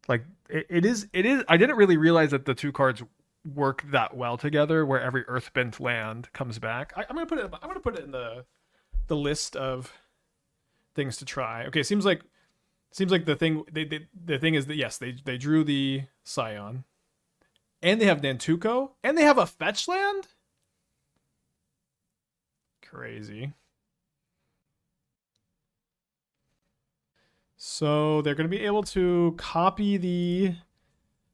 Like it is. I didn't really realize that the 2 cards work that well together, where every Earthbent land comes back. I'm gonna put it in the list of things to try. Okay, seems like the thing is that yes, they drew the Scion, and they have Nantuko, and they have a fetch land. Crazy. So they're going to be able to copy the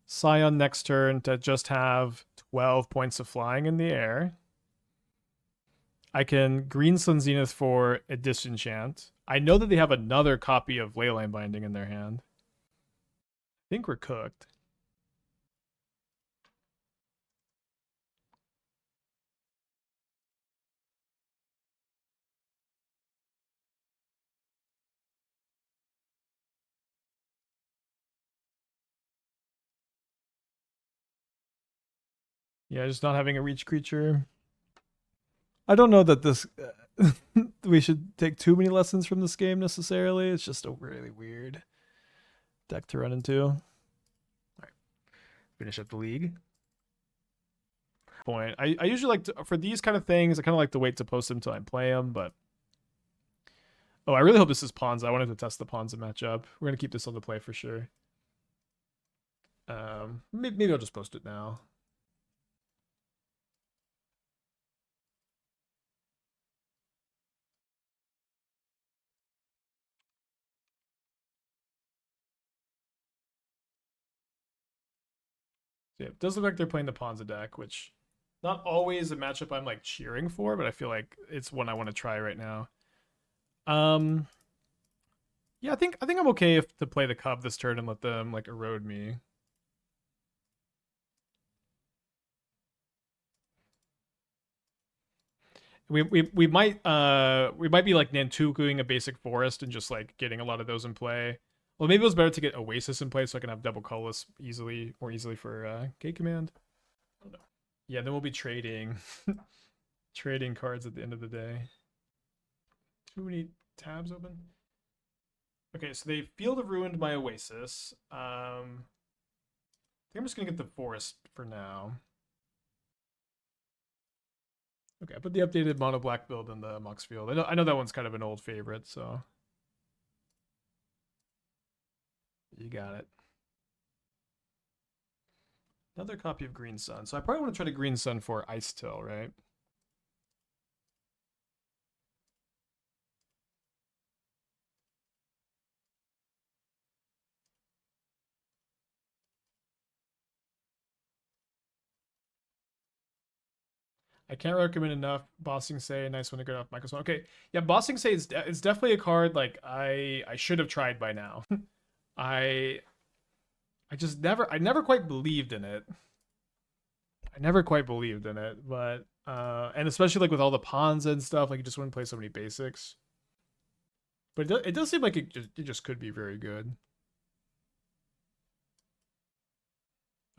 Scion next turn to just have 12 points of flying in the air. I can Green Sun Zenith for a disenchant. I know that they have another copy of Leyline Binding in their hand. I think we're cooked. Yeah, just not having a reach creature. I don't know that this we should take too many lessons from this game necessarily. It's just a really weird deck to run into. All right, finish up the league. Point. I usually like to, for these kind of things, I kind of like to wait to post them until I play them, but oh, I really hope this is Pawns. I wanted to test the Pawns matchup. We're gonna keep this on the play for sure. Maybe I'll just post it now. So yeah, it does look like they're playing the Ponza deck, which not always a matchup I'm like cheering for, but I feel like it's one I want to try right now. Yeah, I think I'm okay if to play the Cub this turn and let them like erode me. We might be like Nantukoing a basic forest and just like getting a lot of those in play. Well, maybe it was better to get Oasis in play so I can have double colorless more easily for Gate Command. I don't know. Yeah, then we'll be trading trading cards at the end of the day. Too many tabs open. Okay, so they Field of Ruined my Oasis. I think I'm just gonna get the forest for now. Okay, I put the updated mono black build in the Mox Field. I know that one's kind of an old favorite, so you got it. Another copy of Green Sun. So I probably want to try to Green Sun for Icetill, right? I can't recommend enough. Bossing Say, nice one to get off Mycospawn. Okay, yeah, Bossing Say is it's definitely a card like I should have tried by now. I I just never quite believed in it. I never quite believed in it, but and especially like with all the pawns and stuff, like you just wouldn't play so many basics. But it does seem like it just could be very good.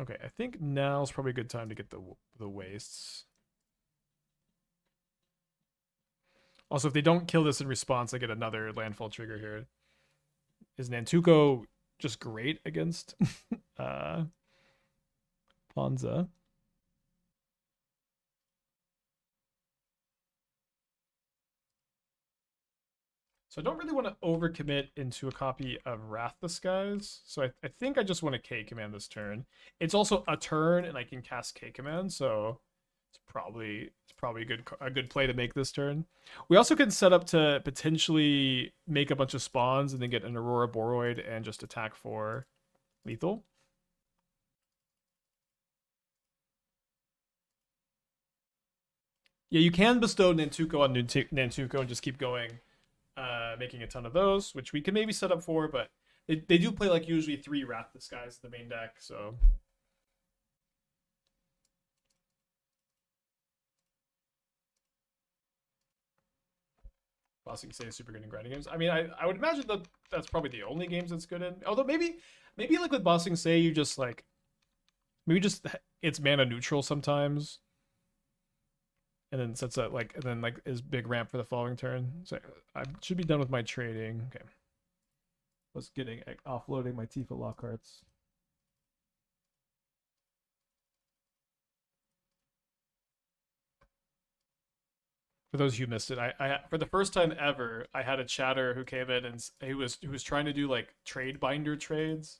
Okay, I think now's probably a good time to get the wastes. Also, if they don't kill this in response, I get another landfall trigger here. Is Nantuko just great against Ponza? So I don't really want to overcommit into a copy of Wrath the Skies. So I think I just want to K command this turn. It's also a turn, and I can cast K command, so it's probably a good play to make this turn. We also can set up to potentially make a bunch of spawns and then get an Ouroboroid and just attack for lethal. Yeah, you can bestow Nantuko on Nantuko and just keep going, making a ton of those, which we can maybe set up for, but they do play like usually 3 Wrath the Skies in the main deck, so. Bossing Say is super good in grinding games. I mean, I would imagine that that's probably the only games that's good in. Although maybe like with Bossing Say, you just like maybe just it's mana neutral sometimes, and then sets up like and then like is big ramp for the following turn. So I should be done with my trading. Okay, was getting offloading my Tifa Lockharts. For those who missed it, I for the first time ever, I had a chatter who came in and he was trying to do like trade binder trades,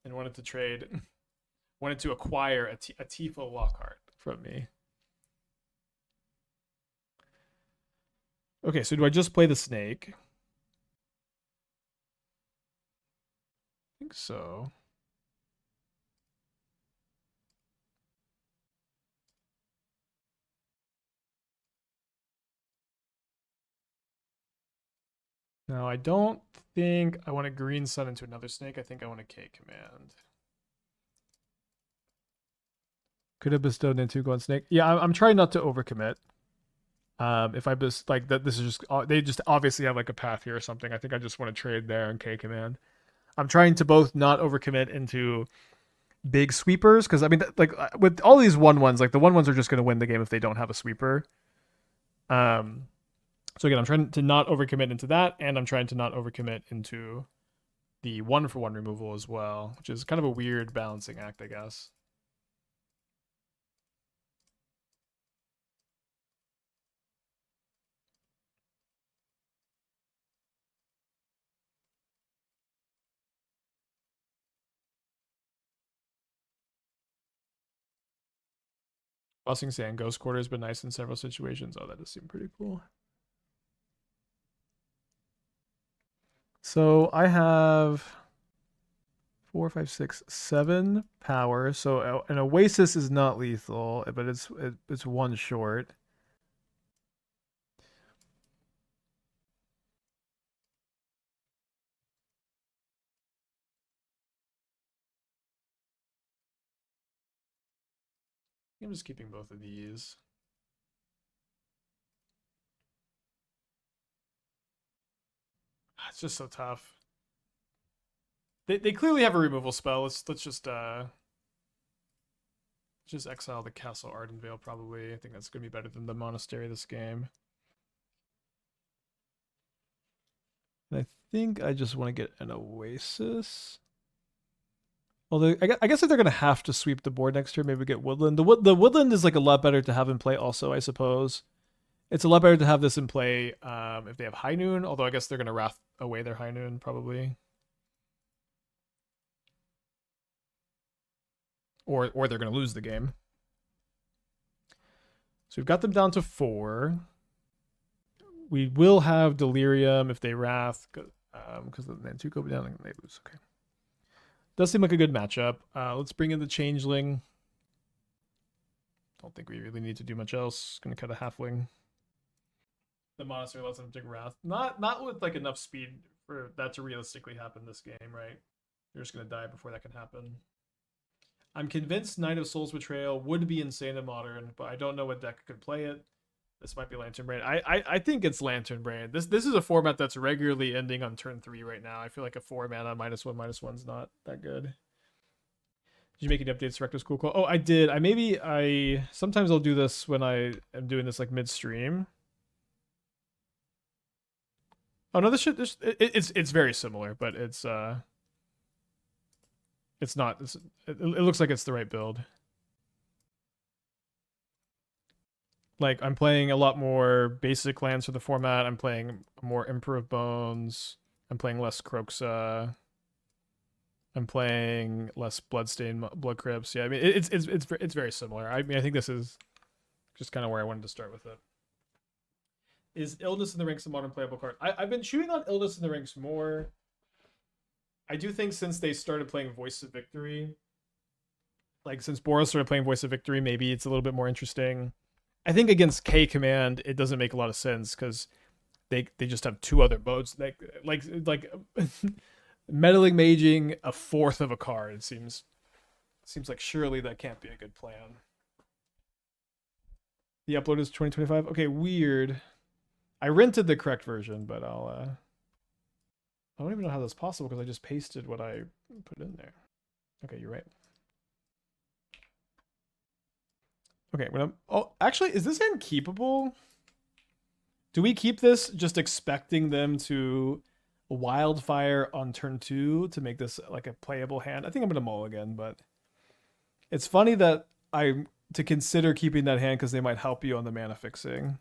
and wanted to trade, wanted to acquire a Tifa Lockhart from me. Okay, so do I just play the snake? I think so. No, I don't think I want a green sun into another snake. I think I want a K command. Could have bestowed Nantuko on snake. Yeah, I'm trying not to overcommit. If I just like that, this is just they just obviously have like a path here or something. I think I just want to trade there and K command. I'm trying to both not overcommit into big sweepers because I mean, like with all these 1/1s, like the 1/1s are just going to win the game if they don't have a sweeper. So again, I'm trying to not overcommit into that, and I'm trying to not overcommit into the 1-for-1 removal as well, which is kind of a weird balancing act, I guess. Bossing Sand Ghost Quarter has been nice in several situations. Oh, that does seem pretty cool. So I have 4, 5, 6, 7 power. So an Oasis is not lethal, but it's 1 short. I'm just keeping both of these. It's just so tough. They clearly have a removal spell. Let's just exile the Castle Ardenvale probably. I think that's gonna be better than the Monastery this game. And I think I just want to get an Oasis. Although I guess if they're gonna have to sweep the board next turn, maybe we get Woodland. The Woodland is like a lot better to have in play. Also, I suppose it's a lot better to have this in play if they have High Noon. Although I guess they're gonna Wrath away their High Noon probably, or they're gonna lose the game. So we've got them down to 4. We will have Delirium if they Wrath, because the Nantuko down and they lose. Okay. Does seem like a good matchup. Let's bring in the Changeling. Don't think we really need to do much else. Gonna cut a halfling. The monastery lets them dig wrath. Not with like enough speed for that to realistically happen this game, right? You're just gonna die before that can happen. I'm convinced Knight of Souls Betrayal would be insane in Modern, but I don't know what deck could play it. This might be Lantern Brain. I think it's Lantern Brain. This is a format that's regularly ending on turn 3 right now. I feel like a 4-mana -1/-1's not that good. Did you make any updates to Rector's Cool Call? Oh, I did. Sometimes I'll do this when I am doing this like midstream. Oh no, it's very similar, but it's not. It looks like it's the right build. Like, I'm playing a lot more basic lands for the format. I'm playing more Emperor of Bones. I'm playing less Kroxa. I'm playing less Bloodstained Blood Crypts. Yeah, I mean, it's very similar. I mean, I think this is just kind of where I wanted to start with it. Is Illness in the Ranks a modern playable card? I've been chewing on Illness in the Ranks more. I do think since they started playing Voice of Victory, like since Boros started playing Voice of Victory, maybe it's a little bit more interesting. I think against K Command, it doesn't make a lot of sense because they just have 2 other modes. Like meddling maging a 4th of a card. It seems like surely that can't be a good plan. The upload is 2025. Okay, weird. I rented the correct version, but I don't even know how that's possible because I just pasted what I put in there. Okay, you're right. Okay, actually, is this hand keepable? Do we keep this just expecting them to Wildfire on turn 2 to make this like a playable hand? I think I'm gonna mulligan, but it's funny that to consider keeping that hand because they might help you on the mana fixing.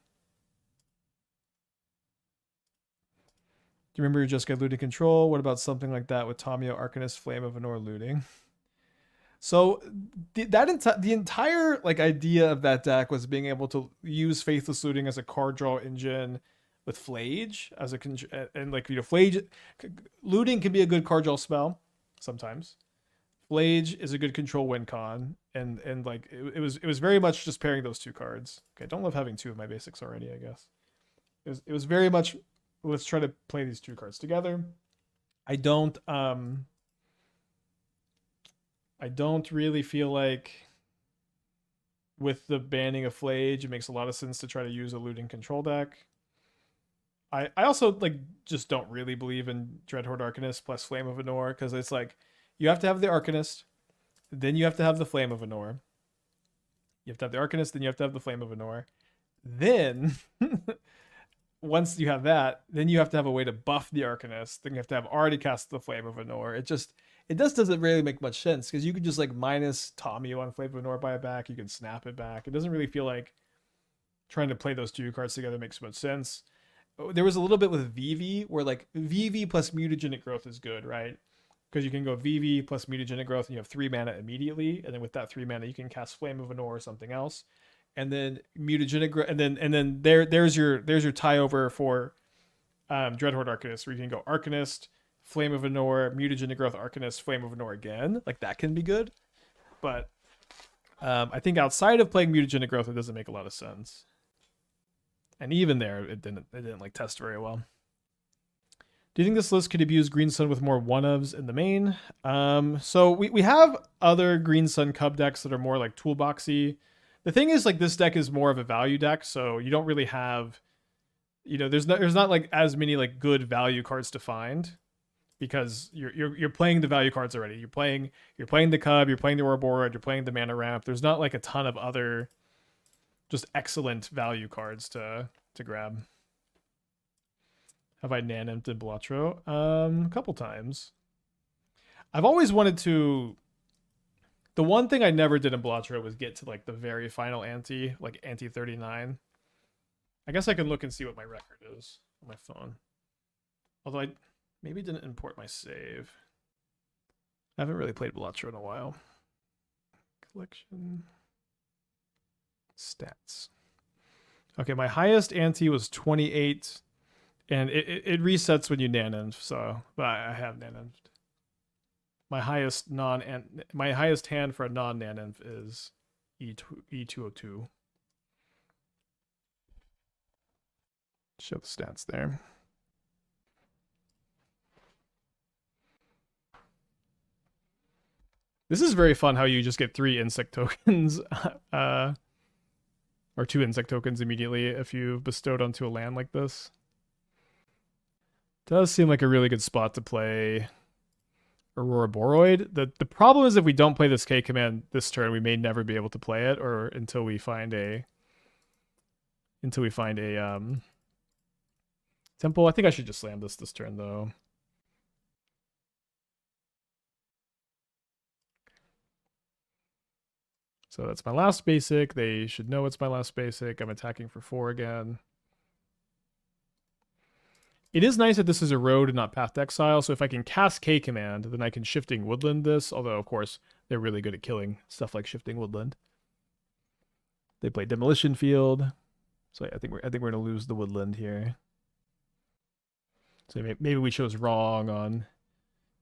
Do you remember you just got looting control? What about something like that with Tamiyo Arcanist, Flame of Anor looting? So the entire like idea of that deck was being able to use Faithless Looting as a card draw engine with Flage as and like, you know, Flage looting can be a good card draw spell sometimes. Flage is a good control win con, and like it was very much just pairing those 2 cards. Okay, I don't love having 2 of my basics already, I guess. It was very much, let's try to play these 2 cards together. I don't really feel like with the banning of Flage, it makes a lot of sense to try to use a looting control deck. I also like just don't really believe in Dreadhorde Arcanist plus Flame of Anor because it's like you have to have the Arcanist, then you have to have the Flame of Anor. You have to have the Arcanist, then you have to have the Flame of Anor. Then once you have that, then you have to have a way to buff the Arcanist. Then you have to have already cast the Flame of Anor. It just doesn't really make much sense because you could just like minus Tommy on Flame of Anor by it back. You can snap it back. It doesn't really feel like trying to play those 2 cards together makes much sense. There was a little bit with VV where like VV plus Mutagenic Growth is good, right? Because you can go VV plus Mutagenic Growth and you have 3 mana immediately, and then with that 3 mana you can cast Flame of Anor or something else, and then Mutagenic Growth, and then there's your tie over for Dreadhorde Arcanist, where you can go Arcanist, Flame of Anor, Mutagenic Growth, Arcanist, Flame of Anor again. Like that can be good, but I think outside of playing Mutagenic Growth, it doesn't make a lot of sense. And even there, it didn't like test very well. Do you think this list could abuse Green Sun with more 1-ofs in the main? So we have other Green Sun Cub decks that are more like toolboxy. The thing is, like, this deck is more of a value deck, so you don't really have, you know, there's not like as many like good value cards to find because you're playing the value cards already. You're playing the Cub, you're playing the Ouroboroid, you're playing the Mana Ramp. There's not like a ton of other just excellent value cards to grab. Have I nanimped in Belatro? A couple times. I've always wanted to. The one thing I never did in Belatro was get to like the very final ante, like ante 39. I guess I can look and see what my record is on my phone. Although I maybe didn't import my save. I haven't really played Belatro in a while. Collection. Stats. Okay, my highest ante was 28, and it resets when you naninf, so but I have naninfed. My highest hand for a non-naninf is E202. Show the stats there. This is very fun how you just get 3 insect tokens, or 2 insect tokens immediately if you've bestowed onto a land like this. Does seem like a really good spot to play Ouroboroid. The problem is if we don't play this K command this turn, we may never be able to play it, or until we find a temple. I think I should just slam this turn though. So that's my last basic. They should know it's my last basic. I'm attacking for 4 again. It is nice that this is a road and not Path to Exile, so if I can cast K command, then I can Shifting Woodland this, although of course they're really good at killing stuff like Shifting Woodland. They play Demolition Field, so I think we're gonna lose the Woodland here. So maybe we chose wrong on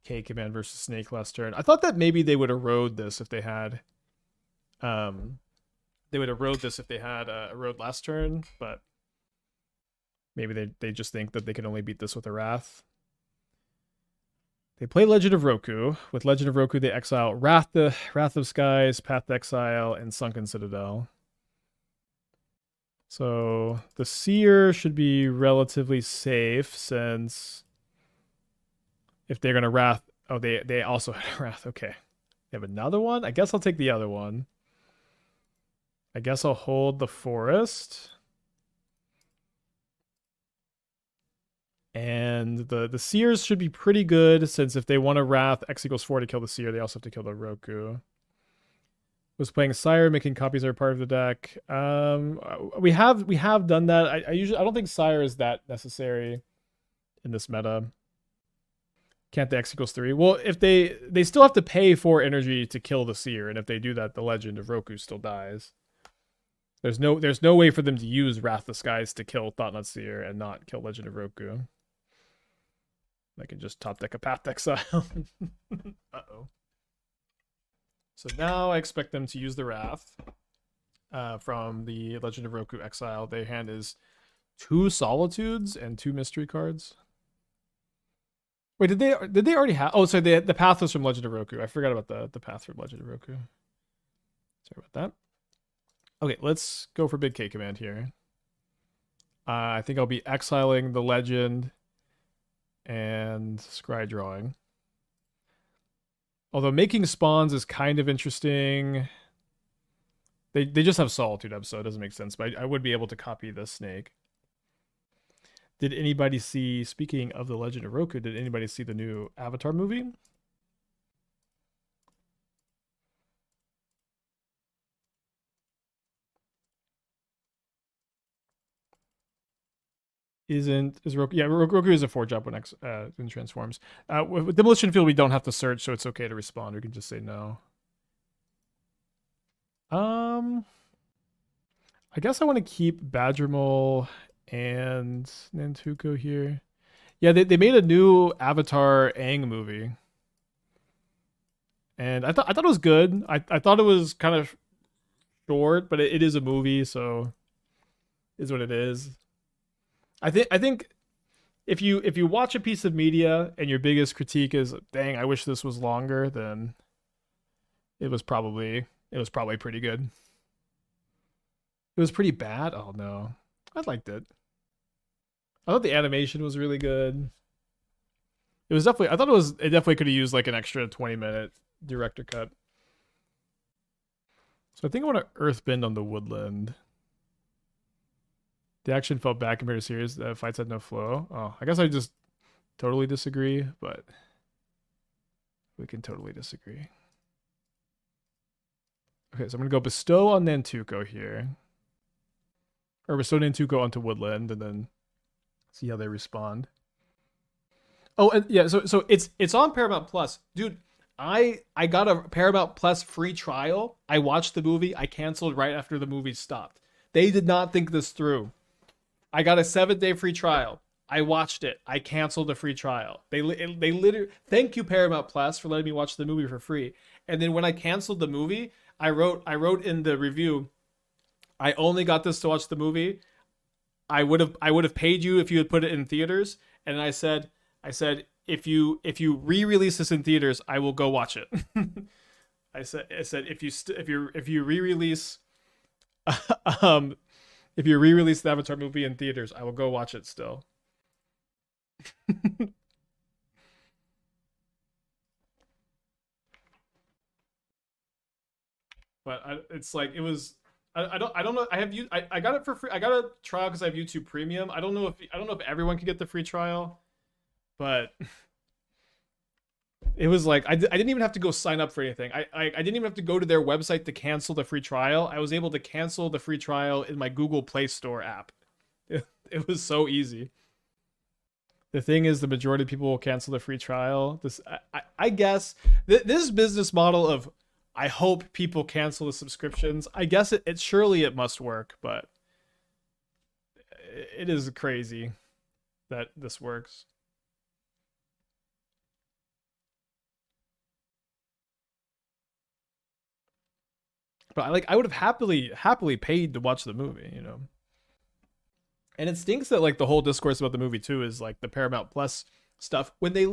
K command versus Snake last turn. I thought that maybe they would erode this if they had a road last turn, but maybe they just think that they can only beat this with a Wrath. They play Legend of Roku. With Legend of Roku, they exile Wrath of Skies, Path to Exile, and Sunken Citadel. So the Seer should be relatively safe since if they're gonna Wrath, oh they also had a Wrath. Okay, they have another one. I guess I'll take the other one. I guess I'll hold the Forest. And the Seers should be pretty good, since if they want to Wrath X equals 4 to kill the Seer, they also have to kill the Roku. Was playing Sire, making copies are part of the deck. We have done that. I don't think Sire is that necessary in this meta. Can't the X equals 3? Well, if they still have to pay 4 energy to kill the Seer, and if they do that, the Legend of Roku still dies. There's no way for them to use Wrath the Skies to kill Thought-Knot Seer and not kill Legend of Roku. I can just top deck a Path to Exile. Uh-oh. So now I expect them to use the Wrath from the Legend of Roku Exile. Their hand is 2 Solitudes and 2 Mystery cards. Wait, did they already have? Oh, sorry, the Path was from Legend of Roku. I forgot about the Path from Legend of Roku. Sorry about that. Okay, let's go for big K command here. I think I'll be exiling the Legend and Scry Drawing. Although making spawns is kind of interesting. They just have Solitude up, so it doesn't make sense. But I would be able to copy the Snake. Did anybody see, speaking of the Legend of Roku, did anybody see the new Avatar movie? Is Roku? Yeah, Roku is a 4-drop when when transforms. With Demolition Field, we don't have to search, so it's okay to respond. We can just say no. I guess I want to keep Badgermole and Nantuko here. Yeah, they made a new Avatar Aang movie, and I thought it was good. I thought it was kind of short, but it is a movie, so it is what it is. I think if you watch a piece of media and your biggest critique is, dang, I wish this was longer, then it was probably pretty good. It was pretty bad. Oh no, I liked it. I thought the animation was really good. It was definitely. I thought it definitely could have used like an extra 20-minute director cut. So I think I want to Earthbend on the Woodland. The action felt bad compared to series. The fights had no flow. Oh, I guess I just totally disagree, but we can totally disagree. Okay, so I'm going to go bestow on Nantuko here. Or bestow Nantuko onto Woodland and then see how they respond. Oh, and yeah, so it's on Paramount Plus. Dude, I got a Paramount Plus free trial. I watched the movie. I canceled right after the movie stopped. They did not think this through. I got a 7-day free trial. I watched it. I canceled the free trial. They literally, thank you Paramount Plus for letting me watch the movie for free. And then when I canceled the movie, I wrote in the review, I only got this to watch the movie. I would have paid you if you had put it in theaters. And I said if you re-release this in theaters, I will go watch it. I said if you re-release um if you re-release the Avatar movie in theaters, I will go watch it still. But it's like it was. I don't know. I got it for free. I got a trial because I have YouTube Premium. I don't know if everyone could get the free trial, but it was like I didn't even have to go sign up for anything. I didn't even have to go to their website to cancel the free trial. I was able to cancel the free trial in my Google Play Store app. It was so easy. The thing is, the majority of people will cancel the free trial. I guess this business model of I hope people cancel the subscriptions. I guess it surely it must work, but it is crazy that this works. But I would have happily paid to watch the movie. And it stinks that like the whole discourse about the movie too is like the Paramount Plus stuff when they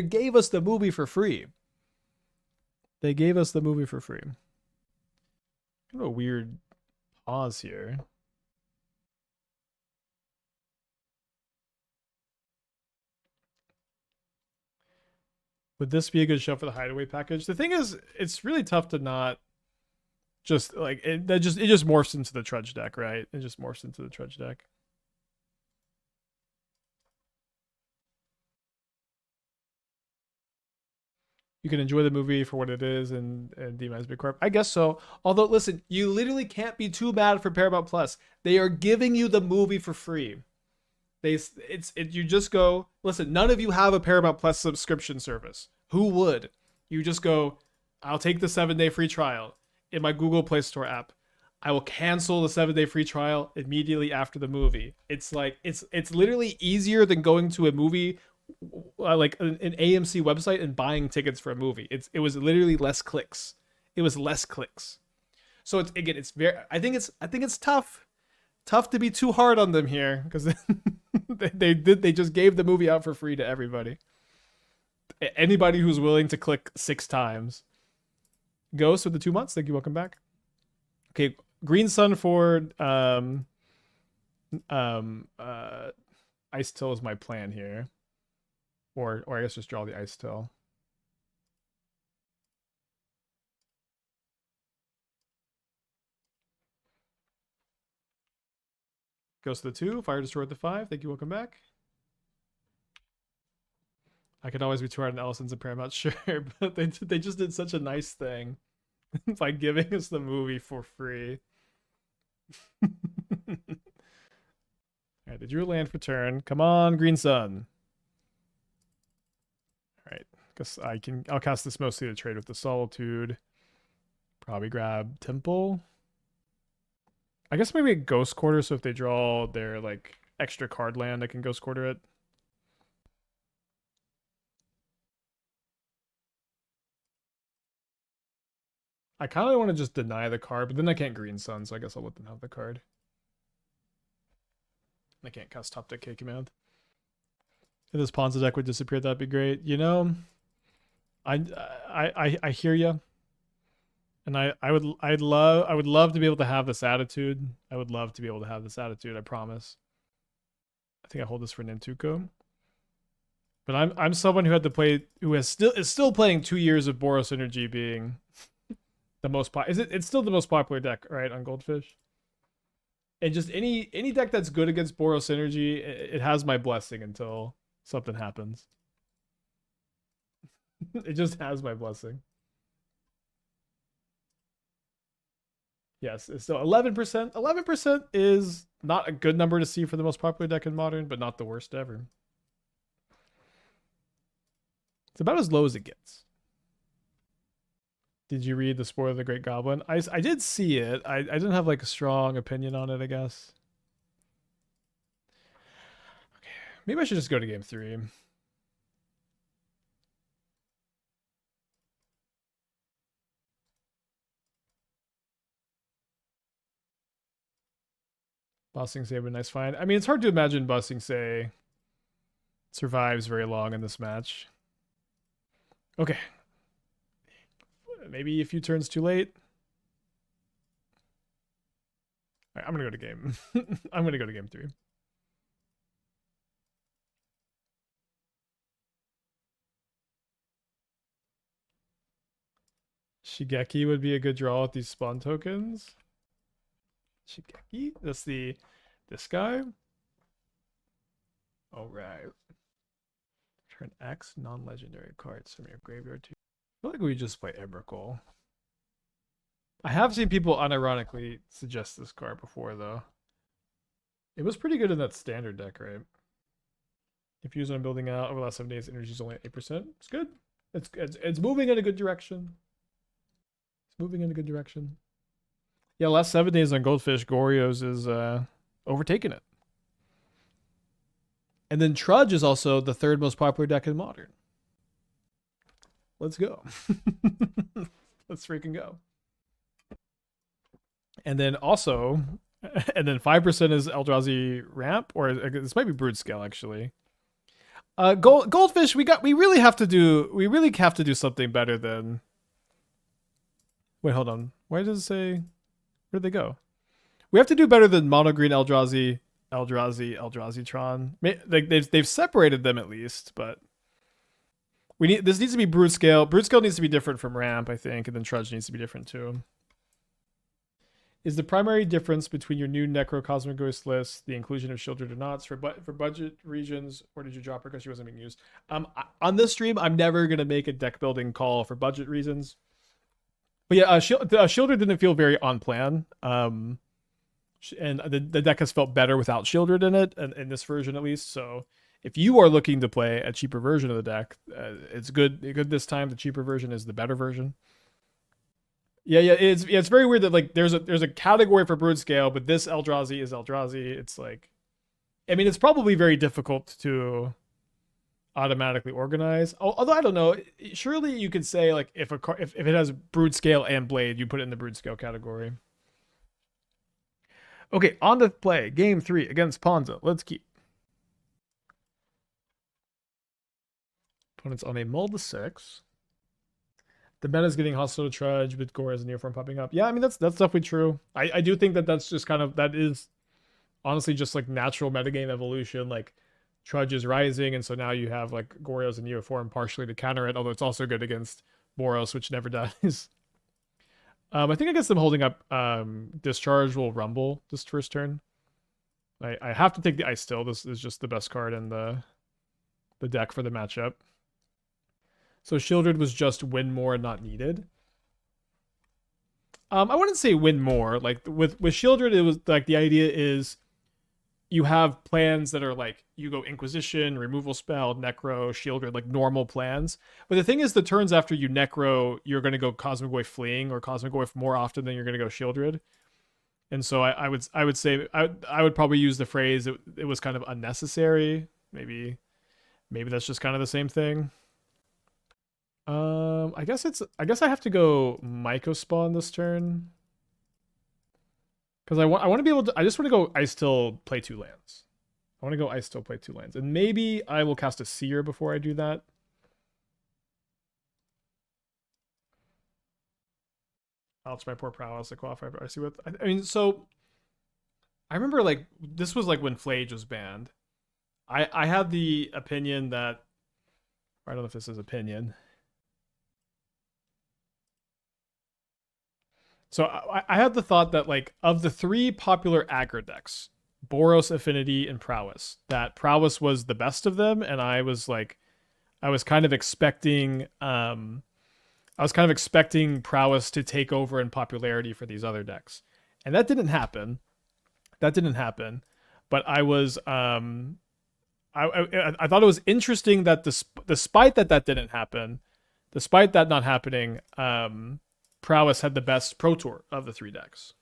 gave us the movie for free. They gave us the movie for free. Kind of a weird pause here. Would this be a good show for the Hideaway package? The thing is, it's really tough to not just like it just morphs into the Trudge deck, right? It just morphs into the Trudge deck. You can enjoy the movie for what it is and demonize Big Corp. I guess so. Although, listen, you literally can't be too bad for Paramount Plus. They are giving you the movie for free. You just go, listen, none of you have a Paramount Plus subscription service. Who would? You just go, I'll take the 7-day free trial in my Google Play Store app. I will cancel the 7-day free trial immediately after the movie. It's like it's literally easier than going to a movie like an AMC website and buying tickets for a movie. It was literally less clicks. It was less clicks. So it's very I think it's tough to be too hard on them here because they just gave the movie out for free to everybody. Anybody who's willing to click 6 times. Ghost with the 2 months. Thank you. Welcome back. Okay, Green Sun for Icetill is my plan here. Or I guess just draw the Icetill. Goes to the 2, Fire Destroyer at the 5. Thank you, welcome back. I could always be too hard on Ellison's and Paramount, sure, but they just did such a nice thing by giving us the movie for free. Alright, they drew a land for turn. Come on, Green Sun. Alright, guess I'll cast this mostly to trade with the Solitude. Probably grab Temple. I guess maybe a Ghost Quarter, so if they draw their like extra card land, I can Ghost Quarter it. I kind of want to just deny the card, but then I can't Green Sun, so I guess I'll let them have the card. I can't cast top deck K command. If this Ponza deck would disappear, that'd be great. I hear you, and I would love to be able to have this attitude. I would love to be able to have this attitude. I promise. I think I hold this for Nantuko. But I'm someone who is still playing 2 years of Boros Energy being the most it's still the most popular deck, right, on Goldfish. And just any deck that's good against Boros Energy, it has my blessing until something happens. It just has my blessing. Yes, so 11%. 11% is not a good number to see for the most popular deck in Modern, but not the worst ever. It's about as low as it gets. Did you read The Spoiler of the Great Goblin? I did see it. I didn't have like a strong opinion on it, I guess. Okay, maybe I should just go to game 3. Bossing Say would be a nice find. I mean, it's hard to imagine Bossing Say survives very long in this match. Okay. Maybe a few turns too late. All right, I'm going to go to game. I'm going to go to game 3. Shigeki would be a good draw with these spawn tokens. Shigeki? That's this guy? Alright. Turn X non-legendary cards from your graveyard to... I feel like we just play Emrakul. I have seen people unironically suggest this card before, though. It was pretty good in that standard deck, right? If used on building out over the last 7 days, energy is only at 8%. It's good. It's moving in a good direction. It's moving in a good direction. Yeah, last 7 days on Goldfish, Goryo's is overtaking it. And then Trudge is also the 3rd most popular deck in Modern. Let's go. Let's freaking go. And then also, and then 5% is Eldrazi Ramp, or this might be Brood Scale actually. Goldfish, we really have to do something better than. Wait, hold on. Why does it say? Where'd they go? We have to do better than Mono Green Eldrazi Tron. Like they've separated them at least, but this needs to be Brood Scale. Brood Scale needs to be different from Ramp, I think, and then Trudge needs to be different too. Is the primary difference between your new Necro Cosmic Ghost list the inclusion of Shielded or Knots for budget regions, or did you drop her because she wasn't being used? On this stream, I'm never gonna make a deck building call for budget reasons. But yeah, Shielded didn't feel very on plan. And the deck has felt better without Shielded in it, in this version at least. So if you are looking to play a cheaper version of the deck, it's good this time. The cheaper version is the better version. Yeah, it's very weird that like there's a category for Brood Scale, but this Eldrazi is Eldrazi. It's like, I mean, it's probably very difficult to automatically organize. Although I don't know, surely you could say like if it has Brood Scale and Blade, you put it in the Brood Scale category. Okay, on to play game 3 against Ponza. Let's keep. Opponent's on a mull to 6. The meta's getting hostile to Trudge with Gore as a neoform popping up. Yeah, I mean, that's definitely true. I do think that's just kind of, that is honestly just like natural metagame evolution. Like Trudge is rising, and so now you have like Gore as a neoform partially to counter it, although it's also good against Boros, which never dies. I think against them holding up Discharge will Rumble this first turn. I have to take the Icetill. This is just the best card in the deck for the matchup. So Shielded was just win more, not needed. I wouldn't say win more. Like with Shielded, it was like the idea is you have plans that are like you go Inquisition, Removal Spell, Necro, Shielded, like normal plans. But the thing is, the turns after you Necro, you're going to go Cosmic Wave Fleeing or Cosmic Wave more often than you're going to go Shielded. And so I would say I would probably use the phrase it was kind of unnecessary. Maybe that's just kind of the same thing. I guess I have to go Mycospawn this turn. Because I want to be able to, I just want to go Icetill, play 2 lands. I want to go Icetill, play 2 lands. And maybe I will cast a Seer before I do that. Ouch, my poor prowess to qualify for RC with. I mean, so I remember like this was like when Flage was banned. I had the opinion that, I don't know if this is opinion. So I had the thought that like of the 3 popular aggro decks, Boros, Affinity, and Prowess, that Prowess was the best of them, and I was kind of expecting Prowess to take over in popularity for these other decks. And that didn't happen. But I was I thought it was interesting that despite that didn't happen, despite that not happening, Prowess had the best Pro Tour of the 3 decks.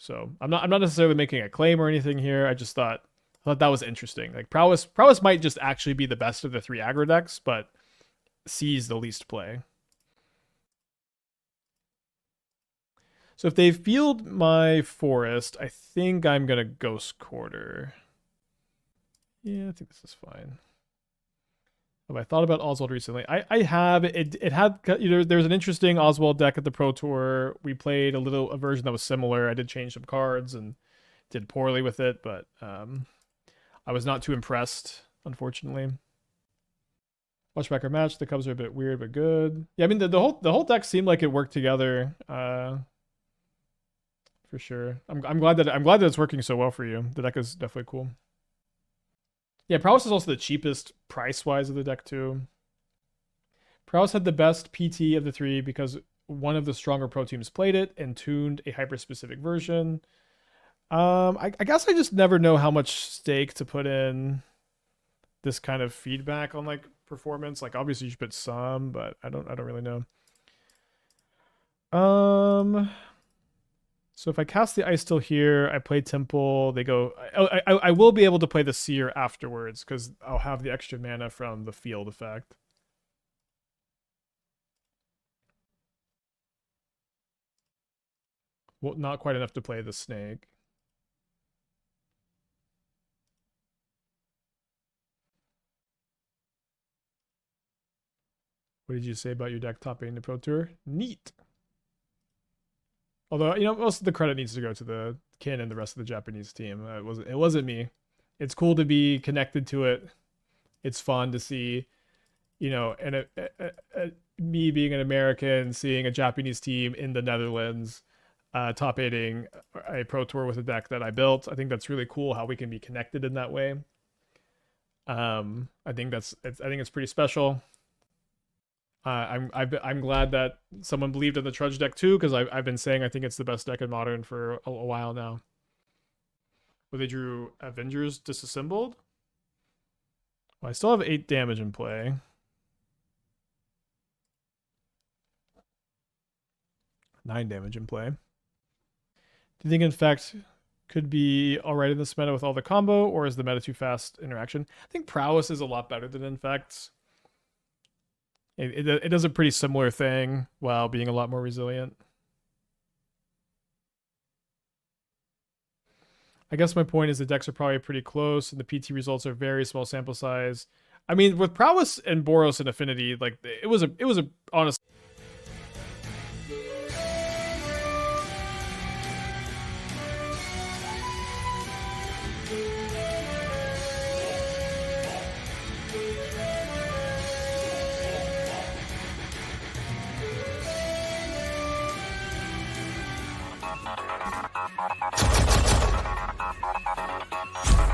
So I'm not necessarily making a claim or anything here. I just thought that was interesting. Like Prowess might just actually be the best of the 3 aggro decks, but sees the least play. So if they field my forest, I think I'm gonna Ghost Quarter. Yeah, I think this is fine. Have I thought about Oswald recently? I have. It had, you know, there was an interesting Oswald deck at the Pro Tour. We played a version that was similar. I did change some cards and did poorly with it, but I was not too impressed, unfortunately. Watch back our match. The Cubs are a bit weird but good. Yeah, I mean the whole deck seemed like it worked together. For sure. I'm glad that it's working so well for you. The deck is definitely cool. Yeah, Prowess is also the cheapest price-wise of the deck, too. Prowess had the best PT of the three because one of the stronger pro teams played it and tuned a hyper-specific version. I guess I just never know how much stake to put in this kind of feedback on, like, performance. Like, obviously you should put some, but I don't really know. So if I cast the Icetill here, I play Temple, they go... I will be able to play the Seer afterwards, because I'll have the extra mana from the field effect. Well, not quite enough to play the Snake. What did you say about your deck topping the Pro Tour? Neat! Although, you know, most of the credit needs to go to the Kin and the rest of the Japanese team. It wasn't me. It's cool to be connected to it. It's fun to see, you know, and me being an American, seeing a Japanese team in the Netherlands top 8ing a Pro Tour with a deck that I built. I think that's really cool how we can be connected in that way. I think it's pretty special. I'm glad that someone believed in the Trudge deck too, because I've been saying I think it's the best deck in Modern for a while now. Where they drew Avengers Disassembled. Well, I still have 8 damage in play. Nine damage in play. Do you think Infect could be alright in this meta with all the combo, or is the meta too fast interaction? I think Prowess is a lot better than Infect. It does a pretty similar thing while being a lot more resilient. I guess my point is the decks are probably pretty close, and the PT results are very small sample size. I mean, with Prowess and Boros and Affinity, like it was a honest.